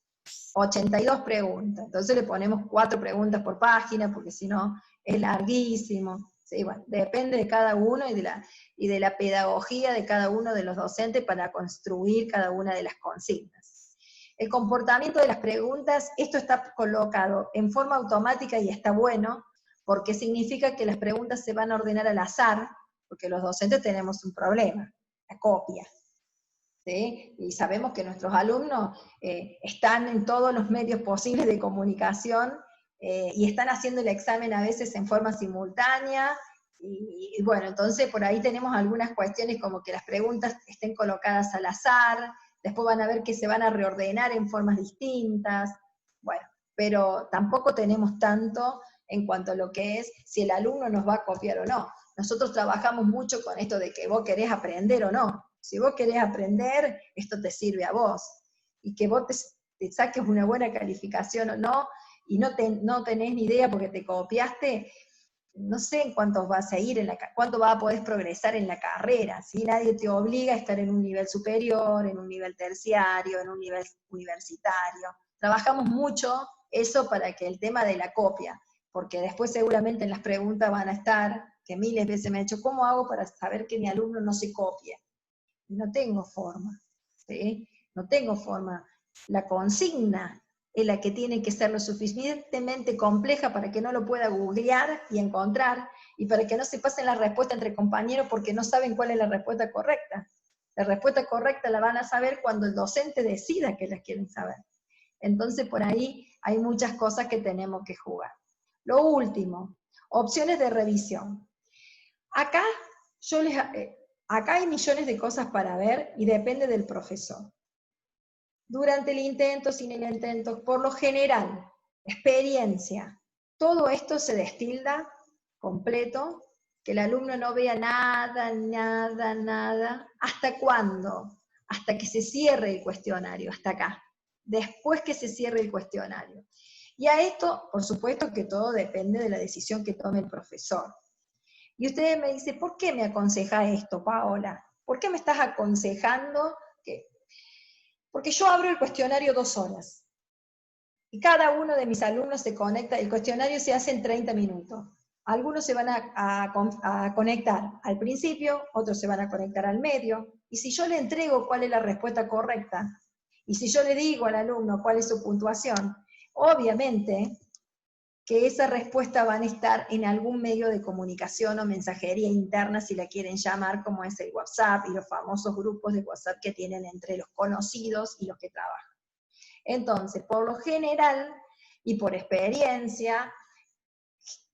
82 preguntas. Entonces le ponemos 4 preguntas por página, porque si no es larguísimo. Sí, bueno, depende de cada uno y de la pedagogía de cada uno de los docentes para construir cada una de las consignas. El comportamiento de las preguntas, esto está colocado en forma automática y está bueno, porque significa que las preguntas se van a ordenar al azar, porque los docentes tenemos un problema, la copia. ¿Sí? Y sabemos que nuestros alumnos están en todos los medios posibles de comunicación y están haciendo el examen a veces en forma simultánea, y bueno, entonces por ahí tenemos algunas cuestiones como que las preguntas estén colocadas al azar, después van a ver que se van a reordenar en formas distintas, bueno, pero tampoco tenemos tanto en cuanto a lo que es si el alumno nos va a copiar o no. Nosotros trabajamos mucho con esto de que vos querés aprender o no. Si vos querés aprender, esto te sirve a vos. Y que vos te saques una buena calificación o no, y no tenés ni idea porque te copiaste, no sé en cuántos vas a ir, cuánto vas a poder progresar en la carrera, ¿sí? Nadie te obliga a estar en un nivel superior, en un nivel terciario, en un nivel universitario. Trabajamos mucho eso para que el tema de la copia, porque después seguramente en las preguntas van a estar, que miles de veces me he hecho, ¿cómo hago para saber que mi alumno no se copie? No tengo forma, ¿sí? No tengo forma. La consigna es la que tiene que ser lo suficientemente compleja para que no lo pueda googlear y encontrar, y para que no se pasen la respuesta entre compañeros porque no saben cuál es la respuesta correcta. La respuesta correcta la van a saber cuando el docente decida que la quieren saber. Entonces por ahí hay muchas cosas que tenemos que jugar. Lo último, opciones de revisión. Acá acá hay millones de cosas para ver y depende del profesor. Durante el intento, sin el intento, por lo general, experiencia, todo esto se destilda completo, que el alumno no vea nada, nada, nada. ¿Hasta cuándo? Hasta que se cierre el cuestionario, hasta acá. Después que se cierre el cuestionario. Y a esto, por supuesto que todo depende de la decisión que tome el profesor. Y usted me dice, ¿por qué me aconseja esto, Paola? ¿Por qué me estás aconsejando que...? Porque yo abro el cuestionario 2 horas. Y cada uno de mis alumnos se conecta, el cuestionario se hace en 30 minutos. Algunos se van a conectar al principio, otros se van a conectar al medio. Y si yo le entrego cuál es la respuesta correcta, y si yo le digo al alumno cuál es su puntuación, obviamente que esa respuesta van a estar en algún medio de comunicación o mensajería interna, si la quieren llamar, como es el WhatsApp y los famosos grupos de WhatsApp que tienen entre los conocidos y los que trabajan. Entonces, por lo general y por experiencia,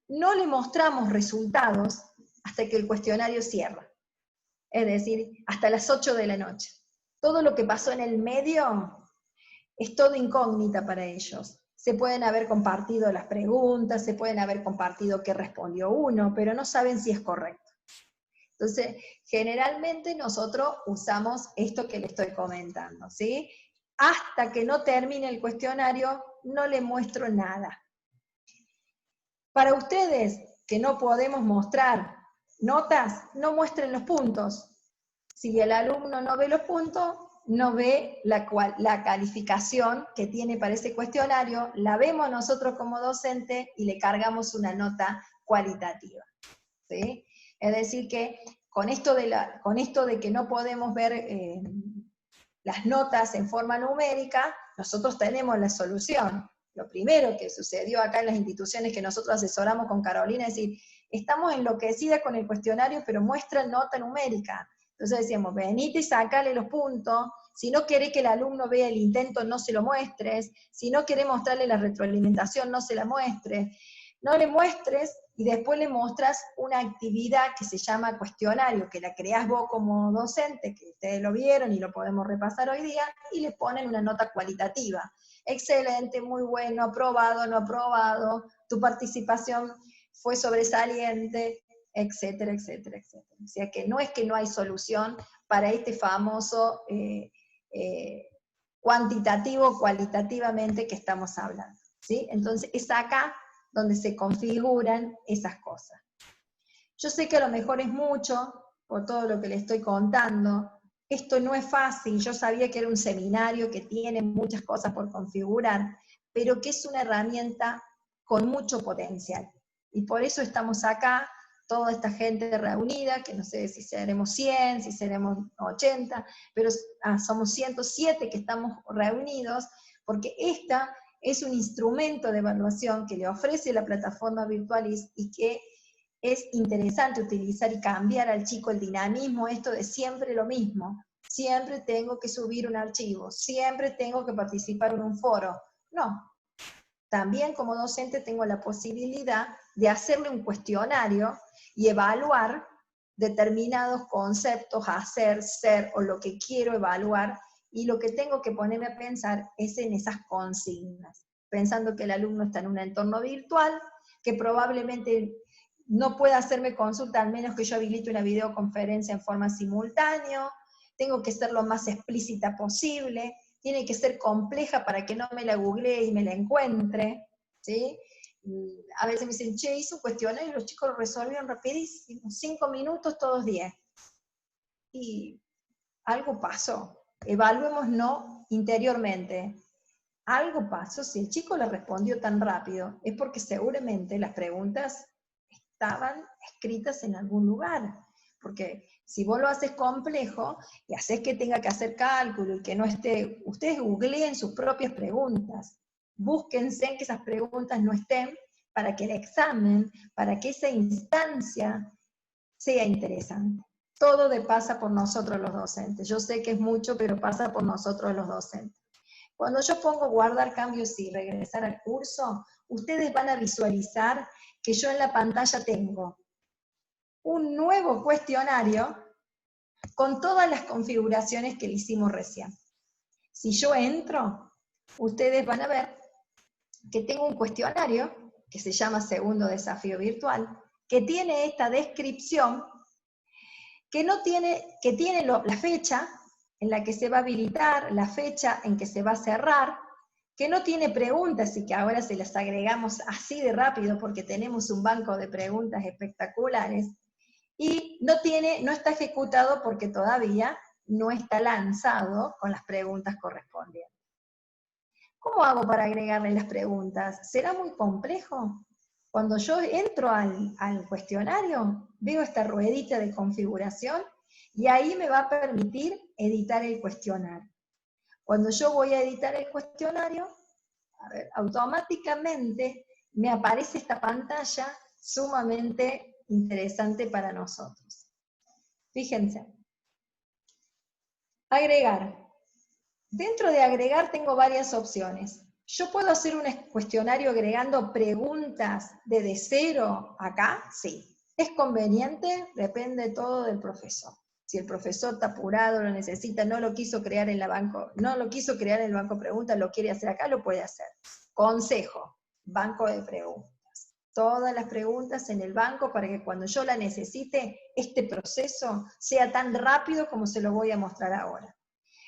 no le mostramos resultados hasta que el cuestionario cierra. Es decir, hasta las 8 de la noche. Todo lo que pasó en el medio es todo incógnita para ellos. Se pueden haber compartido las preguntas, se pueden haber compartido qué respondió uno, pero no saben si es correcto. Entonces, generalmente nosotros usamos esto que le estoy comentando, ¿sí? Hasta que no termine el cuestionario, no le muestro nada. Para ustedes, que no podemos mostrar notas, no muestren los puntos. Si el alumno no ve los puntos, no ve la calificación que tiene para ese cuestionario, la vemos nosotros como docente y le cargamos una nota cualitativa, ¿sí? Es decir que con esto de que no podemos ver las notas en forma numérica, nosotros tenemos la solución. Lo primero que sucedió acá en las instituciones que nosotros asesoramos con Carolina es decir, estamos enloquecidas con el cuestionario, pero muestra nota numérica. Entonces decíamos, venite y sacale los puntos, si no querés que el alumno vea el intento, no se lo muestres, si no querés mostrarle la retroalimentación, no se la muestres, no le muestres y después le mostras una actividad que se llama cuestionario, que la creás vos como docente, que ustedes lo vieron y lo podemos repasar hoy día, y le ponen una nota cualitativa. Excelente, muy bueno, aprobado, no aprobado, tu participación fue sobresaliente, etcétera, etcétera, etcétera. O sea que no hay solución para este famoso cuantitativo, cualitativamente que estamos hablando, ¿sí? Entonces es acá donde se configuran esas cosas. Yo sé que a lo mejor es mucho, por todo lo que le estoy contando, esto no es fácil, yo sabía que era un seminario que tiene muchas cosas por configurar, pero que es una herramienta con mucho potencial. Y por eso estamos acá, toda esta gente reunida, que no sé si seremos 100, si seremos 80, pero somos 107 que estamos reunidos, porque esta es un instrumento de evaluación que le ofrece la plataforma Virtualis y que es interesante utilizar y cambiar al chico el dinamismo, esto de siempre lo mismo, siempre tengo que subir un archivo, siempre tengo que participar en un foro. No, también como docente tengo la posibilidad de hacerle un cuestionario y evaluar determinados conceptos, hacer, ser o lo que quiero evaluar, y lo que tengo que ponerme a pensar es en esas consignas, pensando que el alumno está en un entorno virtual, que probablemente no pueda hacerme consulta al menos que yo habilite una videoconferencia en forma simultánea, tengo que ser lo más explícita posible, tiene que ser compleja para que no me la googlee y me la encuentre, ¿sí? A veces me dicen, che, hice un cuestionario y los chicos lo resolvieron rapidísimo, 5 minutos todos 10. Y algo pasó, evaluémonos interiormente. Algo pasó, si el chico le respondió tan rápido, es porque seguramente las preguntas estaban escritas en algún lugar, porque si vos lo haces complejo y haces que tenga que hacer cálculo y que no esté, ustedes googleen sus propias preguntas, búsquense que esas preguntas no estén para que el examen, para que esa instancia sea interesante. Todo pasa por nosotros los docentes. Yo sé que es mucho, pero pasa por nosotros los docentes. Cuando yo pongo guardar cambios y regresar al curso, ustedes van a visualizar que yo en la pantalla tengo un nuevo cuestionario con todas las configuraciones que le hicimos recién. Si yo entro, ustedes van a ver que tengo un cuestionario que se llama Segundo Desafío Virtual, que tiene esta descripción, que tiene la fecha en la que se va a habilitar, la fecha en que se va a cerrar, que no tiene preguntas y que ahora se las agregamos así de rápido porque tenemos un banco de preguntas espectaculares, y no está ejecutado porque todavía no está lanzado con las preguntas correspondientes. ¿Cómo hago para agregarle las preguntas? ¿Será muy complejo? Cuando yo entro al cuestionario, veo esta ruedita de configuración y ahí me va a permitir editar el cuestionario. Cuando yo voy a editar el cuestionario, automáticamente me aparece esta pantalla sumamente interesante para nosotros. Fíjense. Agregar. Dentro de agregar tengo varias opciones. ¿Yo puedo hacer un cuestionario agregando preguntas desde cero acá? Sí. ¿Es conveniente? Depende todo del profesor. Si el profesor está apurado, lo necesita, no lo quiso crear en el banco preguntas, lo quiere hacer acá, lo puede hacer. Consejo, banco de preguntas. Todas las preguntas en el banco para que cuando yo la necesite, este proceso sea tan rápido como se lo voy a mostrar ahora.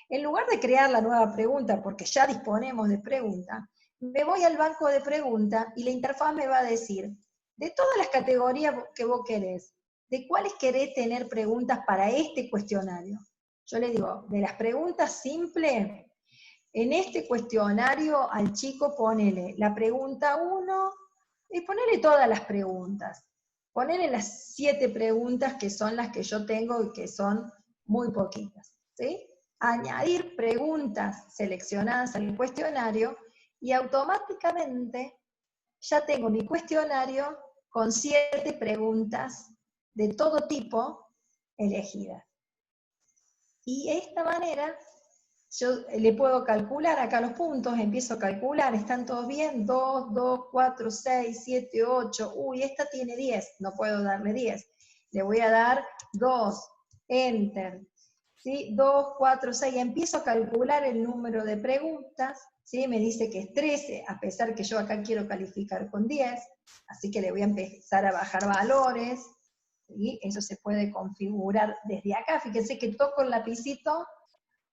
En lugar de crear la nueva pregunta, porque ya disponemos de pregunta, me voy al banco de preguntas y la interfaz me va a decir, de todas las categorías que vos querés, ¿de cuáles querés tener preguntas para este cuestionario? Yo le digo, de las preguntas simples, en este cuestionario al chico ponele la pregunta 1 y ponele todas las preguntas. Ponele las 7 preguntas que son las que yo tengo y que son muy poquitas, ¿sí? Añadir preguntas seleccionadas al cuestionario y automáticamente ya tengo mi cuestionario con 7 preguntas de todo tipo elegidas. Y de esta manera yo le puedo calcular acá los puntos, empiezo a calcular, ¿están todos bien? 2, 2, 4, 6, 7, 8, uy, esta tiene 10, no puedo darle 10. Le voy a dar 2, enter, ¿sí? 2, 4, 6, empiezo a calcular el número de preguntas, ¿sí? Me dice que es 13, a pesar que yo acá quiero calificar con 10, así que le voy a empezar a bajar valores, ¿sí? Eso se puede configurar desde acá. Fíjense que toco el lapicito,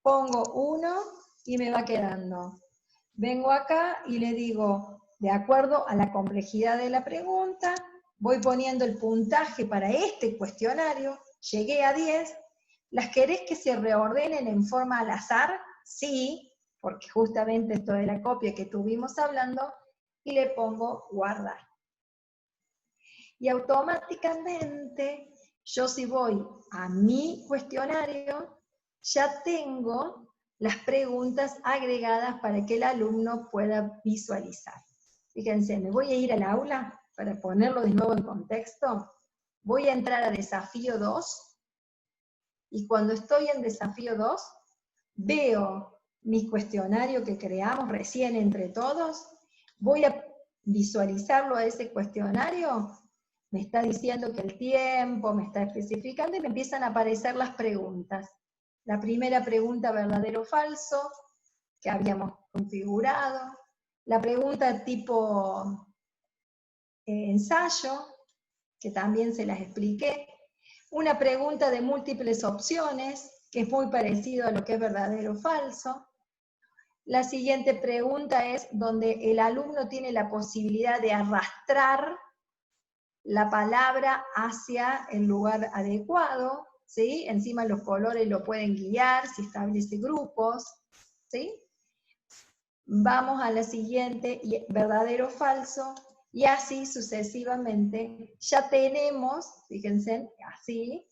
pongo 1 y me va quedando. Vengo acá y le digo, de acuerdo a la complejidad de la pregunta, voy poniendo el puntaje para este cuestionario, llegué a 10, ¿las querés que se reordenen en forma al azar? Sí, porque justamente esto de la copia que estuvimos hablando, y le pongo guardar. Y automáticamente, yo si voy a mi cuestionario, ya tengo las preguntas agregadas para que el alumno pueda visualizar. Fíjense, me voy a ir al aula para ponerlo de nuevo en contexto. Voy a entrar a desafío 2, y cuando estoy en desafío 2, veo mi cuestionario que creamos recién entre todos, voy a visualizarlo a ese cuestionario, me está diciendo que el tiempo, me está especificando, y me empiezan a aparecer las preguntas. La primera pregunta, verdadero o falso, que habíamos configurado. La pregunta tipo ensayo, que también se las expliqué. Una pregunta de múltiples opciones, que es muy parecido a lo que es verdadero o falso. La siguiente pregunta es donde el alumno tiene la posibilidad de arrastrar la palabra hacia el lugar adecuado, ¿sí? Encima los colores lo pueden guiar si establece grupos, ¿sí? Vamos a la siguiente, verdadero o falso, y así sucesivamente. Ya tenemos, fíjense, así,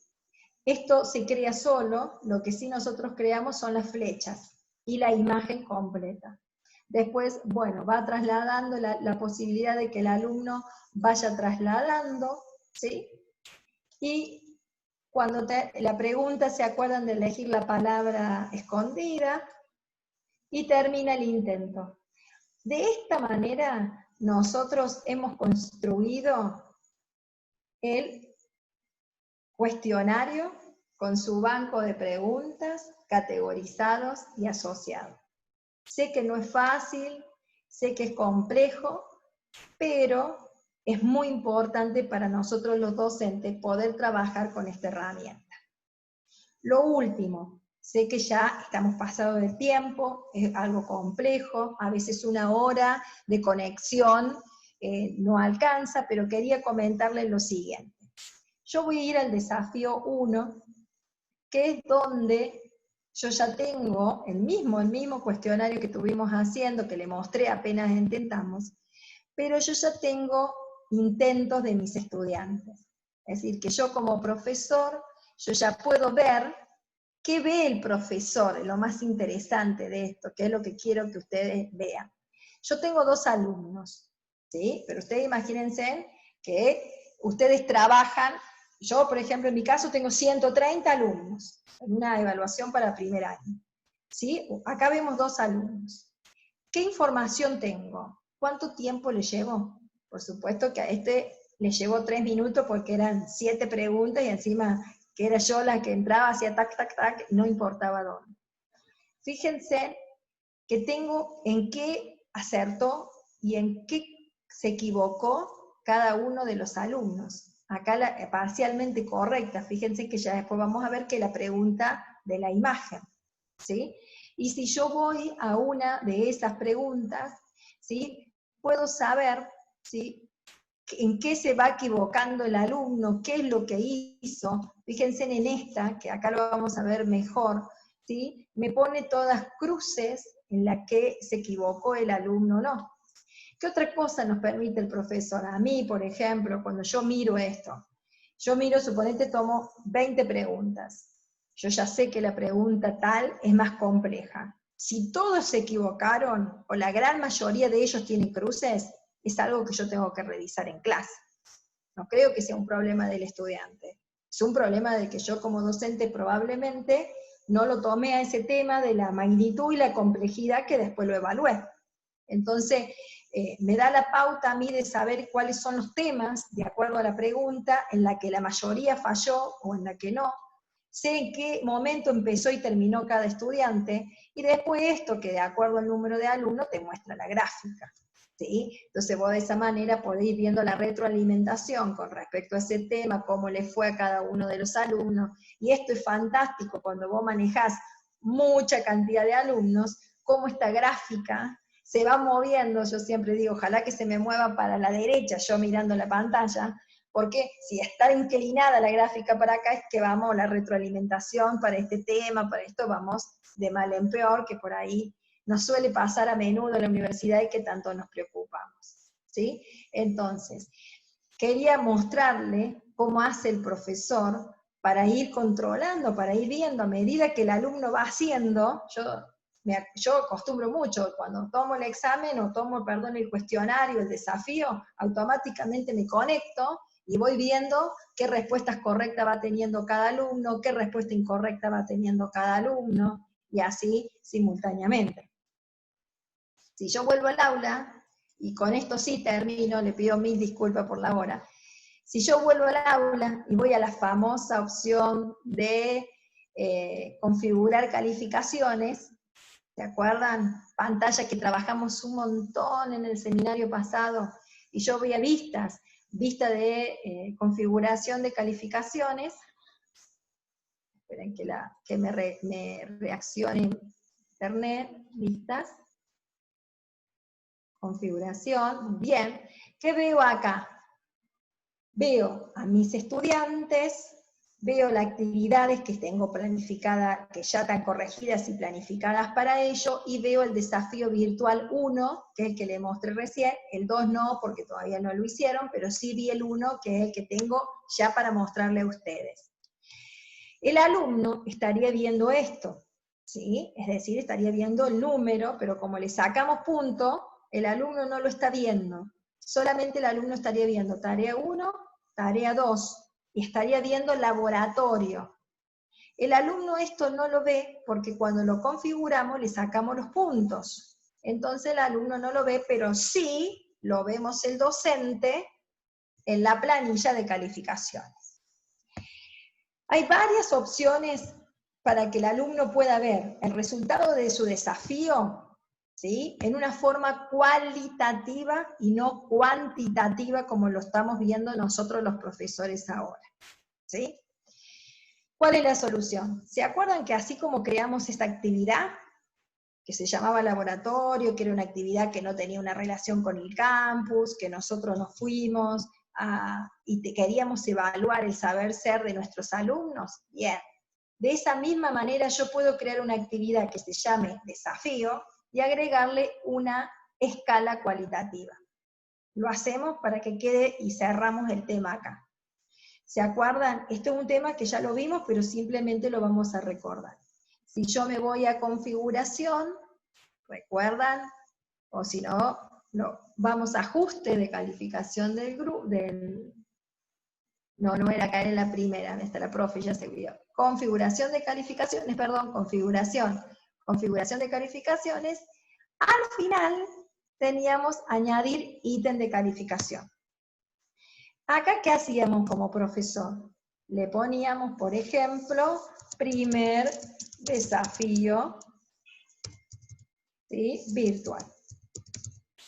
esto se crea solo, lo que sí nosotros creamos son las flechas y la imagen completa. Después, bueno, va trasladando la posibilidad de que el alumno vaya trasladando, ¿sí? Y cuando la pregunta, se acuerdan de elegir la palabra escondida, y termina el intento. De esta manera, nosotros hemos construido el cuestionario con su banco de preguntas categorizados y asociados. Sé que no es fácil, sé que es complejo, pero es muy importante para nosotros los docentes poder trabajar con esta herramienta. Lo último, sé que ya estamos pasados de tiempo, es algo complejo, a veces 1 hora de conexión no alcanza, pero quería comentarles lo siguiente. Yo voy a ir al desafío 1, que es donde yo ya tengo el mismo cuestionario que estuvimos haciendo, que le mostré apenas intentamos, pero yo ya tengo intentos de mis estudiantes. Es decir, que yo como profesor, yo ya puedo ver qué ve el profesor, lo más interesante de esto, que es lo que quiero que ustedes vean. Yo tengo 2 alumnos, ¿sí? Pero ustedes imagínense que ustedes trabajan. Yo, por ejemplo, en mi caso tengo 130 alumnos, en una evaluación para primer año, ¿sí? Acá vemos 2 alumnos. ¿Qué información tengo? ¿Cuánto tiempo le llevo? Por supuesto que a este le llevó 3 minutos porque eran 7 preguntas y encima que era yo la que entraba, hacía tac, tac, tac, no importaba dónde. Fíjense que tengo en qué acertó y en qué se equivocó cada uno de los alumnos. Acá parcialmente correcta, fíjense que ya después vamos a ver que la pregunta de la imagen, ¿sí? Y si yo voy a una de esas preguntas, ¿sí? Puedo saber, ¿sí?, en qué se va equivocando el alumno, qué es lo que hizo. Fíjense en esta, que acá lo vamos a ver mejor, ¿sí? Me pone todas cruces en las que se equivocó el alumno o no. ¿Qué otra cosa nos permite el profesor? A mí, por ejemplo, cuando yo miro esto, yo miro, suponete, tomo 20 preguntas. Yo ya sé que la pregunta tal es más compleja. Si todos se equivocaron, o la gran mayoría de ellos tienen cruces, es algo que yo tengo que revisar en clase. No creo que sea un problema del estudiante. Es un problema de que yo como docente probablemente no lo tomé a ese tema de la magnitud y la complejidad que después lo evalué. Entonces, me da la pauta a mí de saber cuáles son los temas, de acuerdo a la pregunta, en la que la mayoría falló o en la que no. Sé en qué momento empezó y terminó cada estudiante, y después esto que de acuerdo al número de alumnos te muestra la gráfica. ¿sí? Entonces vos de esa manera podés ir viendo la retroalimentación con respecto a ese tema, cómo le fue a cada uno de los alumnos, y esto es fantástico cuando vos manejás mucha cantidad de alumnos, cómo esta gráfica se va moviendo. Yo siempre digo, ojalá que se me mueva para la derecha, yo mirando la pantalla, porque si está inclinada la gráfica para acá, es que vamos, la retroalimentación para este tema, para esto vamos de mal en peor, que por ahí nos suele pasar a menudo en la universidad y que tanto nos preocupamos, ¿sí? Entonces, quería mostrarle cómo hace el profesor para ir controlando, para ir viendo a medida que el alumno va haciendo. Yo acostumbro mucho, cuando tomo el examen o tomo, perdón, el cuestionario, el desafío, automáticamente me conecto y voy viendo qué respuestas correctas va teniendo cada alumno, qué respuesta incorrecta va teniendo cada alumno, y así simultáneamente. Si yo vuelvo al aula, y con esto sí termino, le pido mil disculpas por la hora, si yo vuelvo al aula y voy a la famosa opción de configurar calificaciones, ¿se acuerdan? Pantalla que trabajamos un montón en el seminario pasado, y yo voy a vistas, vista de configuración de calificaciones. Esperen que me reaccione internet, vistas, configuración, bien. ¿Qué veo acá? Veo a mis estudiantes, veo las actividades que tengo planificadas, que ya están corregidas y planificadas para ello, y veo el desafío virtual 1, que es el que le mostré recién, el 2 no, porque todavía no lo hicieron, pero sí vi el 1, que es el que tengo ya para mostrarle a ustedes. El alumno estaría viendo esto, ¿sí? Es decir, estaría viendo el número, pero como le sacamos punto, el alumno no lo está viendo. Solamente el alumno estaría viendo tarea 1, tarea 2, y estaría viendo el laboratorio. El alumno esto no lo ve porque cuando lo configuramos le sacamos los puntos. Entonces el alumno no lo ve, pero sí lo vemos el docente en la planilla de calificaciones. Hay varias opciones para que el alumno pueda ver el resultado de su desafío, ¿sí? En una forma cualitativa y no cuantitativa como lo estamos viendo nosotros los profesores ahora, ¿sí? ¿Cuál es la solución? ¿Se acuerdan que así como creamos esta actividad, que se llamaba laboratorio, que era una actividad que no tenía una relación con el campus, que nosotros nos fuimos y queríamos evaluar el saber ser de nuestros alumnos? Bien. De esa misma manera yo puedo crear una actividad que se llame desafío y agregarle una escala cualitativa. Lo hacemos para que quede y cerramos el tema acá. ¿Se acuerdan? Esto es un tema que ya lo vimos, pero simplemente lo vamos a recordar. Si yo me voy a configuración, ¿recuerdan? O si no, vamos a ajuste de calificación del grupo, no era caer en la primera, esta la profe ya se vio. Configuración de calificaciones, perdón, configuración de calificaciones. Al final teníamos añadir ítem de calificación. Acá, ¿qué hacíamos como profesor? Le poníamos, por ejemplo, primer desafío, ¿sí? Virtual.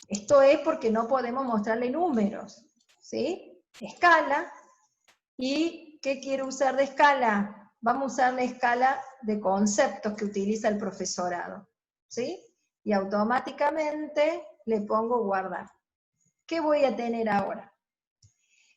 Esto es porque no podemos mostrarle números, ¿sí? Escala. ¿Y qué quiero usar de escala? Vamos a usar la escala de conceptos que utiliza el profesorado, ¿sí? Y automáticamente le pongo guardar. ¿Qué voy a tener ahora?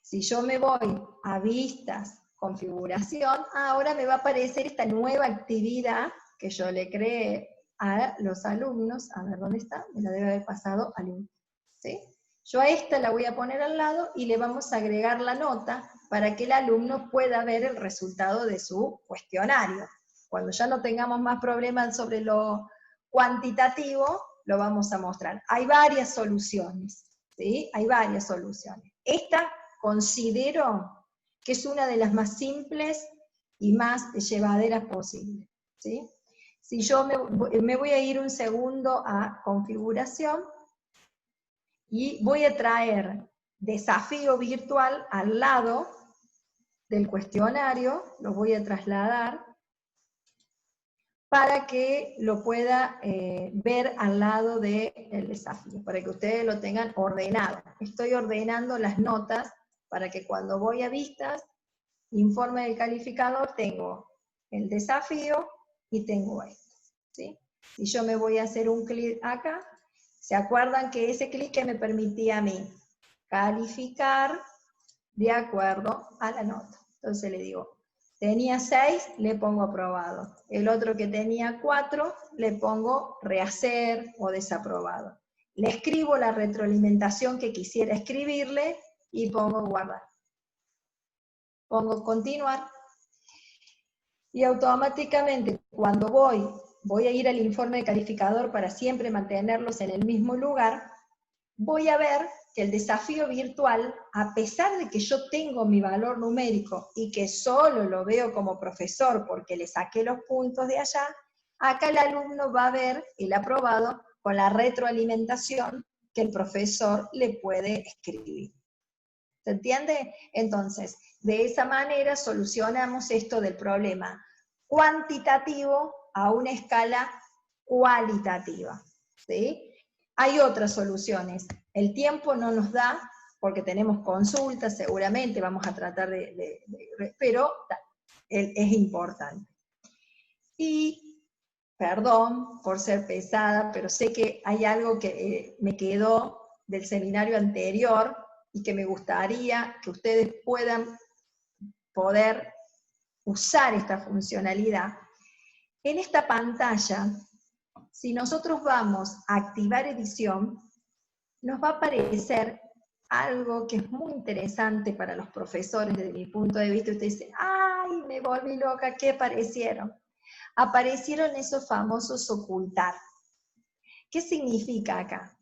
Si yo me voy a vistas, configuración, ahora me va a aparecer esta nueva actividad que yo le creé a los alumnos. A ver, ¿dónde está? Me la debe haber pasado al link, ¿sí? Yo a esta la voy a poner al lado y le vamos a agregar la nota para que el alumno pueda ver el resultado de su cuestionario. Cuando ya no tengamos más problemas sobre lo cuantitativo, lo vamos a mostrar. Hay varias soluciones, ¿sí? Hay varias soluciones. Esta considero que es una de las más simples y más llevaderas posibles, ¿sí? Si yo me voy a ir un segundo a configuración, y voy a traer desafío virtual al lado del cuestionario, lo voy a trasladar, para que lo pueda ver al lado del desafío, para que ustedes lo tengan ordenado. Estoy ordenando las notas para que cuando voy a vistas, informe del calificador, tengo el desafío y tengo esto, ¿sí? Si yo me voy a hacer un clic acá, ¿se acuerdan que ese clic que me permitía a mí calificar de acuerdo a la nota? Entonces le digo, tenía 6, le pongo aprobado. El otro que tenía 4, le pongo rehacer o desaprobado. Le escribo la retroalimentación que quisiera escribirle y pongo guardar. Pongo continuar. Y automáticamente cuando voy a ir al informe de calificador para siempre mantenerlos en el mismo lugar, voy a ver que el desafío virtual, a pesar de que yo tengo mi valor numérico y que solo lo veo como profesor porque le saqué los puntos de allá, acá el alumno va a ver el aprobado con la retroalimentación que el profesor le puede escribir. ¿Se entiende? Entonces, de esa manera solucionamos esto del problema cuantitativo a una escala cualitativa, ¿sí? Hay otras soluciones. El tiempo no nos da, porque tenemos consultas, seguramente vamos a tratar pero es importante. Y, perdón por ser pesada, pero sé que hay algo que me quedó del seminario anterior, y que me gustaría que ustedes puedan poder usar esta funcionalidad. En esta pantalla, si nosotros vamos a activar edición, nos va a aparecer algo que es muy interesante para los profesores desde mi punto de vista. Ustedes dicen, ¡ay, me volví loca! ¿Qué aparecieron? Aparecieron esos famosos ocultar. ¿Qué significa acá?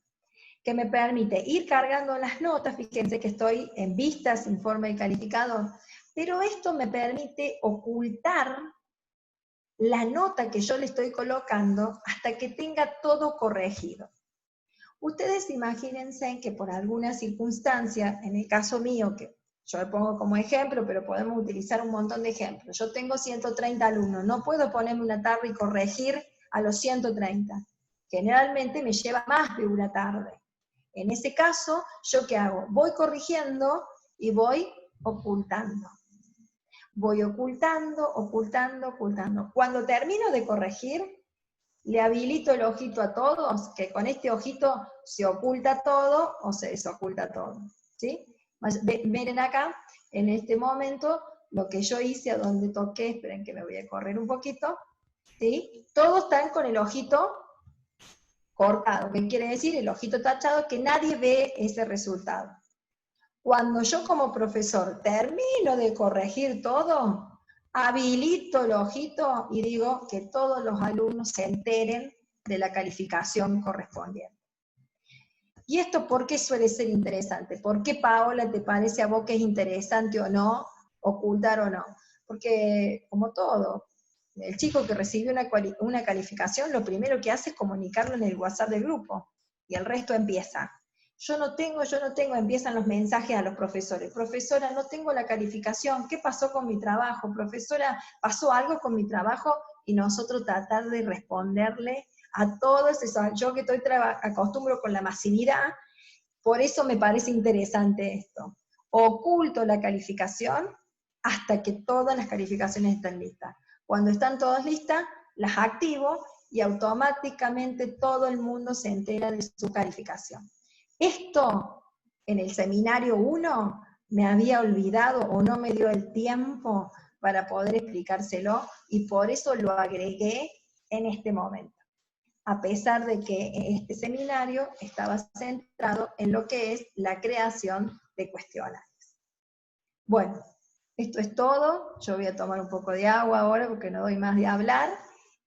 Que me permite ir cargando las notas, fíjense que estoy en vistas, informe del calificador, pero esto me permite ocultar la nota que yo le estoy colocando hasta que tenga todo corregido. Ustedes imagínense que por alguna circunstancia, en el caso mío, que yo le pongo como ejemplo, pero podemos utilizar un montón de ejemplos, yo tengo 130 alumnos, no puedo ponerme una tarde y corregir a los 130. Generalmente me lleva más de una tarde. En ese caso, ¿yo qué hago? Voy corrigiendo y voy ocultando. Voy ocultando, ocultando, ocultando. Cuando termino de corregir, le habilito el ojito a todos, que con este ojito se oculta todo o se desoculta todo, ¿sí? Miren acá, en este momento, lo que yo hice a donde toqué, esperen que me voy a correr un poquito, ¿sí? Todos están con el ojito cortado, ¿qué quiere decir? El ojito tachado, que nadie ve ese resultado. Cuando yo como profesor termino de corregir todo, habilito el ojito y digo que todos los alumnos se enteren de la calificación correspondiente. ¿Y esto por qué suele ser interesante? ¿Por qué, Paola, te parece a vos que es interesante o no, ocultar o no? Porque, como todo, el chico que recibe una calificación, lo primero que hace es comunicarlo en el WhatsApp del grupo, y el resto empieza. Yo no tengo, empiezan los mensajes a los profesores. Profesora, no tengo la calificación, ¿qué pasó con mi trabajo? Profesora, ¿pasó algo con mi trabajo? Y nosotros tratar de responderle a todos esos. Yo que acostumbro con la masividad, por eso me parece interesante esto. Oculto la calificación hasta que todas las calificaciones están listas. Cuando están todas listas, las activo y automáticamente todo el mundo se entera de su calificación. Esto, en el seminario 1, me había olvidado o no me dio el tiempo para poder explicárselo, y por eso lo agregué en este momento, a pesar de que este seminario estaba centrado en lo que es la creación de cuestionarios. Bueno, esto es todo. Yo voy a tomar un poco de agua ahora porque no doy más de hablar,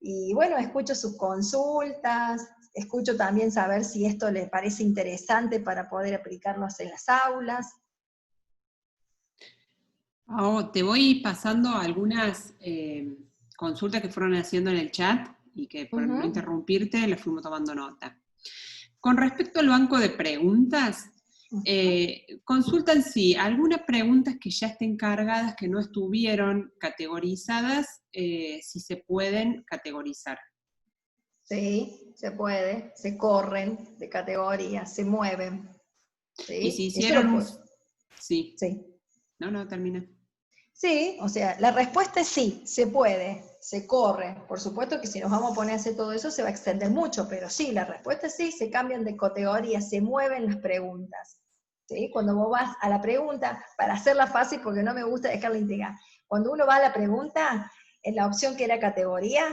y bueno, escucho sus consultas, escucho también saber si esto les parece interesante para poder aplicarlos en las aulas. Te voy pasando algunas consultas que fueron haciendo en el chat y que por no interrumpirte les fuimos tomando nota. Con respecto al banco de preguntas, Consultan si algunas preguntas que ya estén cargadas, que no estuvieron categorizadas, si se pueden categorizar. Sí, se puede, se corren de categoría, se mueven. ¿Sí? Y si hicieron sí. Sí. No, termina. Sí, o sea, la respuesta es sí, se puede, se corre. Por supuesto que si nos vamos a poner a hacer todo eso se va a extender mucho, pero sí, la respuesta es sí, se cambian de categoría, se mueven las preguntas. ¿Sí? Cuando vos vas a la pregunta, para hacerla fácil, porque no me gusta dejarla integrar, cuando uno va a la pregunta, en la opción que era categoría,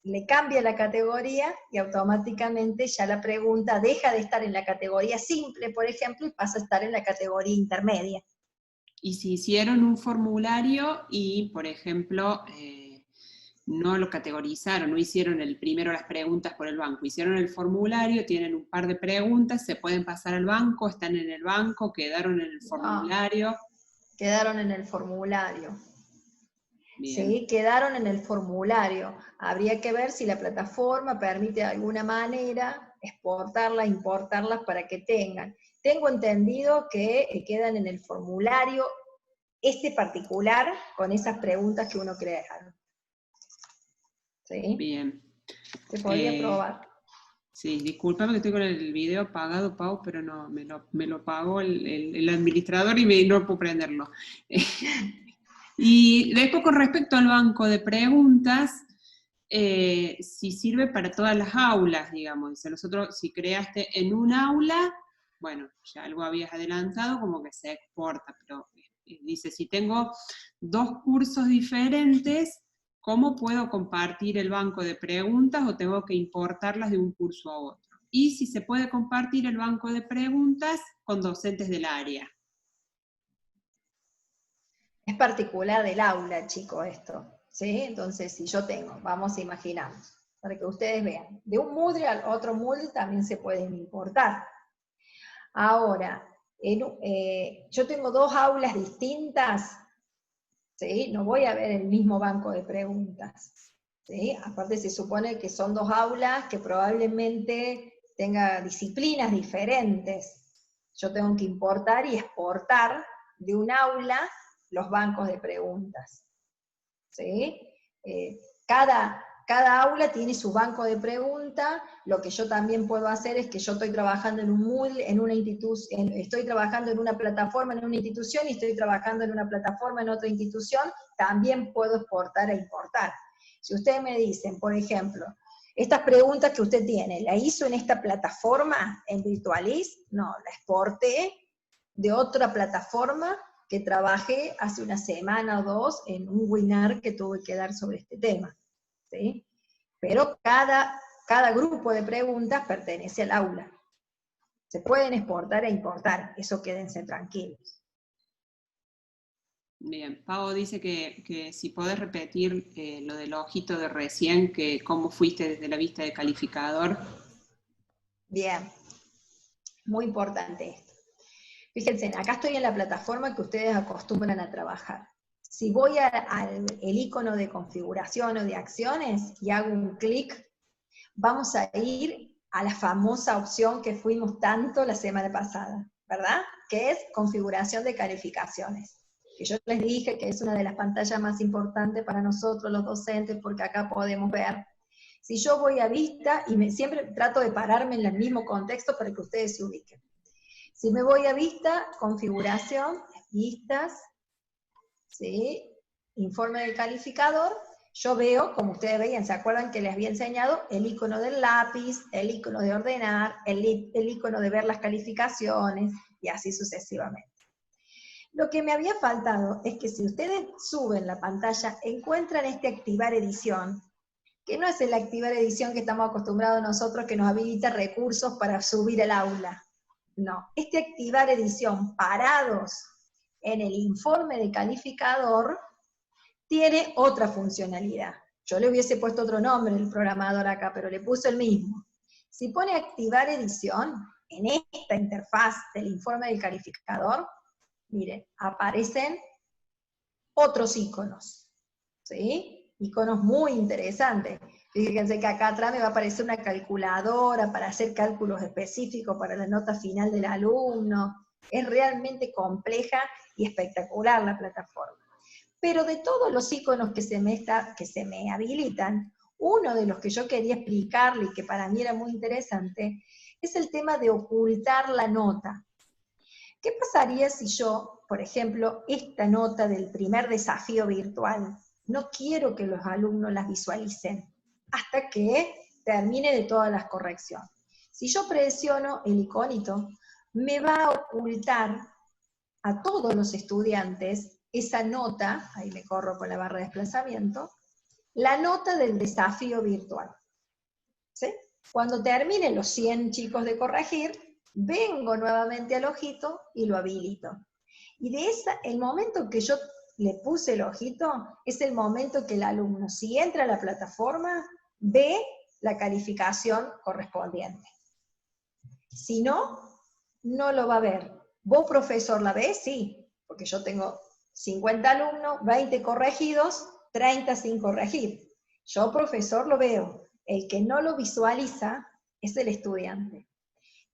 le cambia la categoría y automáticamente ya la pregunta deja de estar en la categoría simple, por ejemplo, y pasa a estar en la categoría intermedia. Y si hicieron un formulario y, por ejemplo, no lo categorizaron, no hicieron primero las preguntas por el banco, hicieron el formulario, tienen un par de preguntas, se pueden pasar al banco, están en el banco, quedaron en el formulario. Quedaron en el formulario. Bien. Sí, quedaron en el formulario. Habría que ver si la plataforma permite de alguna manera exportarlas, importarlas para que tengan. Tengo entendido que quedan en el formulario este particular con esas preguntas que uno crea. ¿Sí? Bien. Se podría probar. Sí, discúlpame que estoy con el video apagado, Pau, pero no, me lo pagó el administrador y no puedo prenderlo. Y después con respecto al banco de preguntas, si sirve para todas las aulas, digamos. Dice, nosotros, si creaste en un aula, bueno, ya algo habías adelantado, como que se exporta, pero dice, si tengo 2 cursos diferentes, ¿cómo puedo compartir el banco de preguntas o tengo que importarlas de un curso a otro? Y si se puede compartir el banco de preguntas con docentes del área. Es particular del aula, chico, esto. ¿Sí? Entonces, si yo tengo, vamos a imaginarnos, para que ustedes vean, de un Moodle al otro Moodle también se pueden importar. Ahora, yo tengo 2 aulas distintas, ¿sí? No voy a ver el mismo banco de preguntas, ¿sí? Aparte se supone que son 2 aulas que probablemente tengan disciplinas diferentes. Yo tengo que importar y exportar de un aula los bancos de preguntas, ¿sí? Cada aula tiene su banco de preguntas. Lo que yo también puedo hacer es que yo estoy trabajando en un Moodle, en una institución, estoy trabajando en una plataforma en una institución y estoy trabajando en una plataforma en otra institución, también puedo exportar e importar. Si ustedes me dicen, por ejemplo, estas preguntas que usted tiene, ¿la hizo en esta plataforma, en Virtualis? No, la exporté de otra plataforma que trabajé hace una semana o 2 en un webinar que tuve que dar sobre este tema. ¿Sí? Pero cada grupo de preguntas pertenece al aula. Se pueden exportar e importar, eso quédense tranquilos. Bien, Pau dice que si podés repetir lo del ojito de recién, que cómo fuiste desde la vista de calificador. Bien, muy importante esto. Fíjense, acá estoy en la plataforma que ustedes acostumbran a trabajar. Si voy al icono de configuración o de acciones y hago un clic, vamos a ir a la famosa opción que fuimos tanto la semana pasada, ¿verdad? Que es configuración de calificaciones. Que yo les dije que es una de las pantallas más importantes para nosotros los docentes, porque acá podemos ver. Si yo voy a vista, y siempre trato de pararme en el mismo contexto para que ustedes se ubiquen. Si me voy a vista, configuración, vistas, ¿sí? Informe del calificador, yo veo, como ustedes veían, ¿se acuerdan que les había enseñado? El icono del lápiz, el icono de ordenar, el icono de ver las calificaciones, y así sucesivamente. Lo que me había faltado es que si ustedes suben la pantalla, encuentran este activar edición, que no es el activar edición que estamos acostumbrados nosotros, que nos habilita recursos para subir el aula. No, este activar edición parados en el informe de calificador tiene otra funcionalidad. Yo le hubiese puesto otro nombre el programador acá, pero le puso el mismo. Si pone activar edición, en esta interfaz del informe del calificador, miren, aparecen otros iconos, ¿sí? Iconos muy interesantes. Fíjense que acá atrás me va a aparecer una calculadora para hacer cálculos específicos para la nota final del alumno. Es realmente compleja y espectacular la plataforma. Pero de todos los iconos que se me habilitan, uno de los que yo quería explicarle y que para mí era muy interesante, es el tema de ocultar la nota. ¿Qué pasaría si yo, por ejemplo, esta nota del primer desafío virtual, no quiero que los alumnos las visualicen hasta que termine de todas las correcciones? Si yo presiono el iconito, me va a ocultar a todos los estudiantes esa nota, ahí me corro con la barra de desplazamiento, la nota del desafío virtual. ¿Sí? Cuando terminen los 100 chicos de corregir, vengo nuevamente al ojito y lo habilito. Y el momento que yo le puse el ojito, es el momento que el alumno, si entra a la plataforma, ve la calificación correspondiente. Si no, no lo va a ver. ¿Vos, profesor, la ves? Sí, porque yo tengo 50 alumnos, 20 corregidos, 30 sin corregir. Yo, profesor, lo veo. El que no lo visualiza es el estudiante.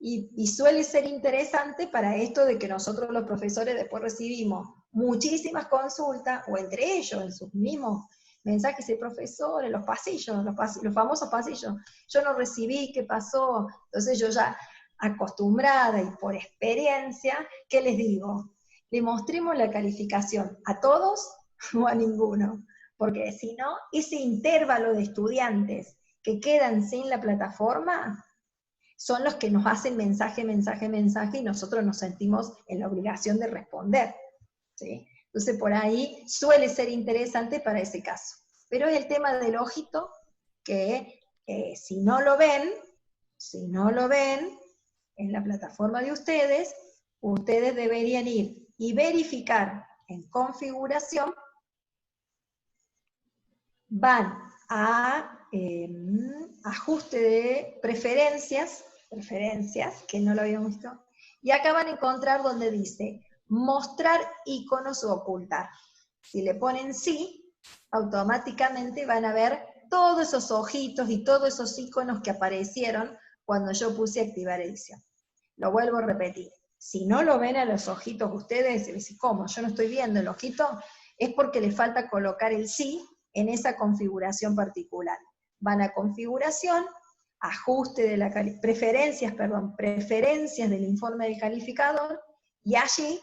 Y suele ser interesante para esto de que nosotros los profesores después recibimos muchísimas consultas, o entre ellos, en sus mismos mensajes de profesor, en los pasillos, los famosos pasillos. Yo no recibí, ¿qué pasó? Entonces yo ya acostumbrada y por experiencia, ¿qué les digo? ¿Le mostremos la calificación a todos o a ninguno? Porque si no, ese intervalo de estudiantes que quedan sin la plataforma son los que nos hacen mensaje, mensaje, mensaje, y nosotros nos sentimos en la obligación de responder, ¿sí? Entonces por ahí suele ser interesante para ese caso. Pero es el tema del ojito, que si no lo ven en la plataforma de ustedes deberían ir y verificar en configuración, van a ajuste de preferencias, que no lo habíamos visto, y acá van a encontrar donde dice mostrar iconos o ocultar. Si le ponen sí, automáticamente van a ver todos esos ojitos y todos esos iconos que aparecieron cuando yo puse activar edición. Lo vuelvo a repetir. Si no lo ven a los ojitos ustedes, y dicen, ¿cómo? Yo no estoy viendo el ojito, es porque les falta colocar el sí en esa configuración particular. Van a configuración, ajuste de la preferencias del informe del calificador, y allí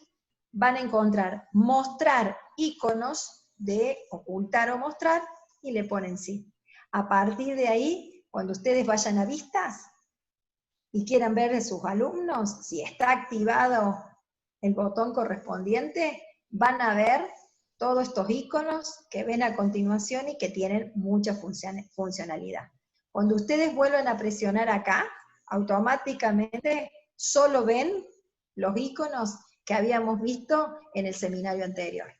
van a encontrar mostrar iconos de ocultar o mostrar, y le ponen sí. A partir de ahí, cuando ustedes vayan a vistas y quieran ver de sus alumnos, si está activado el botón correspondiente, van a ver todos estos iconos que ven a continuación y que tienen mucha funcionalidad. Cuando ustedes vuelvan a presionar acá, automáticamente solo ven los iconos que habíamos visto en el seminario anterior.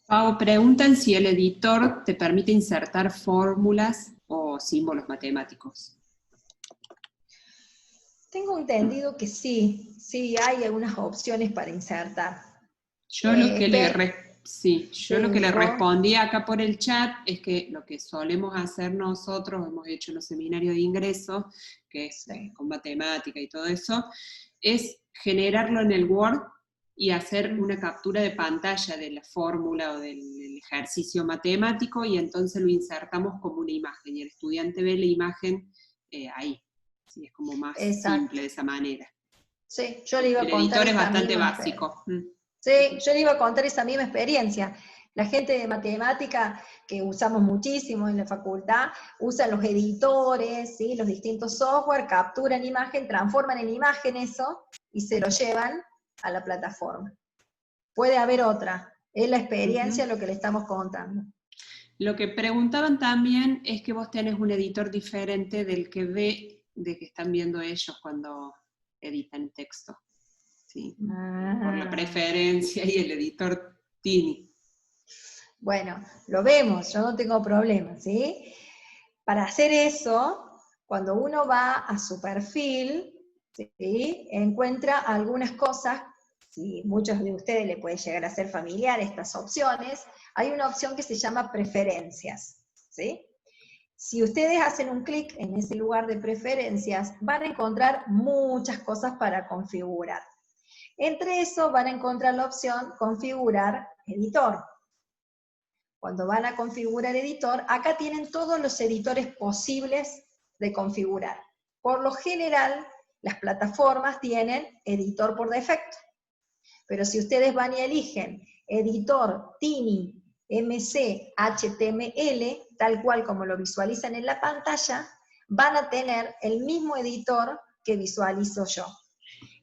Pau, preguntan si el editor te permite insertar fórmulas o símbolos matemáticos. Tengo entendido que sí hay algunas opciones para insertar. Yo lo que le respondí acá por el chat es que lo que solemos hacer nosotros, hemos hecho los seminarios de ingreso, que es con matemática y todo eso, es generarlo en el Word y hacer una captura de pantalla de la fórmula o del ejercicio matemático, y entonces lo insertamos como una imagen, y el estudiante ve la imagen ahí. Sí, es como más simple de esa manera. Sí, yo le iba a contar. El editor es bastante básico. Sí, yo le iba a contar esa misma experiencia. La gente de matemática, que usamos muchísimo en la facultad, usan los editores, ¿sí? Los distintos software, capturan imagen, transforman en imagen eso, y se lo llevan a la plataforma. Puede haber otra, es la experiencia lo que le estamos contando. Lo que preguntaban también es que vos tenés un editor diferente del que están viendo ellos cuando editan texto. ¿Sí? Por la preferencia y el editor Tini. Bueno, lo vemos, yo no tengo problema, ¿sí? Para hacer eso, cuando uno va a su perfil, ¿sí? Encuentra algunas cosas, si muchos de ustedes le puede llegar a ser familiar estas opciones, hay una opción que se llama preferencias, ¿sí? Si ustedes hacen un clic en ese lugar de preferencias, van a encontrar muchas cosas para configurar. Entre eso van a encontrar la opción configurar editor. Cuando van a configurar editor, acá tienen todos los editores posibles de configurar. Por lo general, las plataformas tienen editor por defecto. Pero si ustedes van y eligen editor Tiny MC HTML, tal cual como lo visualizan en la pantalla, van a tener el mismo editor que visualizo yo.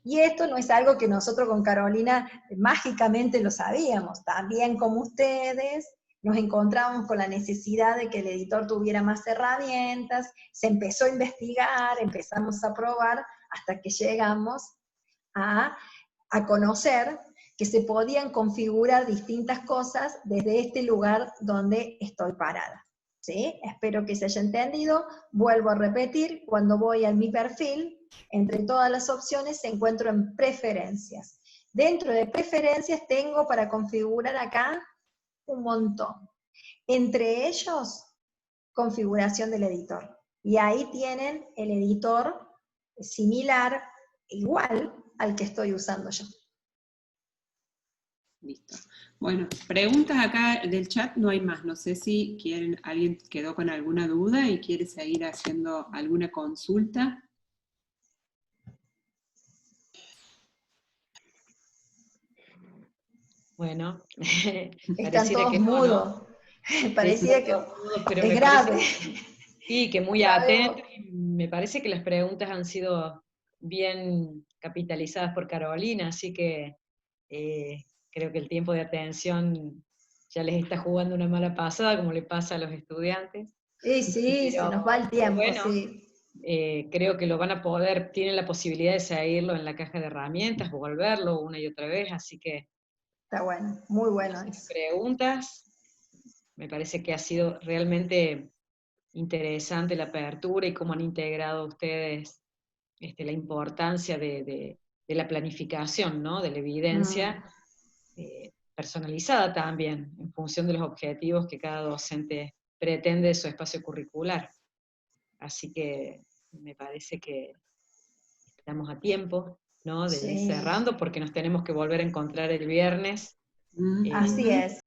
Y esto no es algo que nosotros con Carolina mágicamente lo sabíamos. También como ustedes, nos encontramos con la necesidad de que el editor tuviera más herramientas, se empezó a investigar, empezamos a probar, hasta que llegamos a conocer que se podían configurar distintas cosas desde este lugar donde estoy parada. ¿Sí? Espero que se haya entendido. Vuelvo a repetir, cuando voy a mi perfil, entre todas las opciones se encuentro en preferencias. Dentro de preferencias tengo para configurar acá un montón. Entre ellos, configuración del editor. Y ahí tienen el editor similar, igual al que estoy usando yo. Listo. Bueno, preguntas acá del chat no hay más. No sé si quieren, alguien quedó con alguna duda y quiere seguir haciendo alguna consulta. Bueno, están todos mudos. ¿no? Parecía que pero es grave. Sí, que muy atento. Me parece que las preguntas han sido bien capitalizadas por Carolina, así que creo que el tiempo de atención ya les está jugando una mala pasada, como le pasa a los estudiantes. Sí, se nos va el tiempo, bueno, sí. Creo que lo van a poder, tienen la posibilidad de seguirlo en la caja de herramientas, volverlo una y otra vez, así que... Está bueno, muy bueno eso. Preguntas, me parece que ha sido realmente interesante la apertura y cómo han integrado ustedes la importancia de la planificación, ¿no? De la evidencia personalizada también, en función de los objetivos que cada docente pretende de su espacio curricular. Así que me parece que estamos a tiempo, ¿no? De ir cerrando, porque nos tenemos que volver a encontrar el viernes. Así es.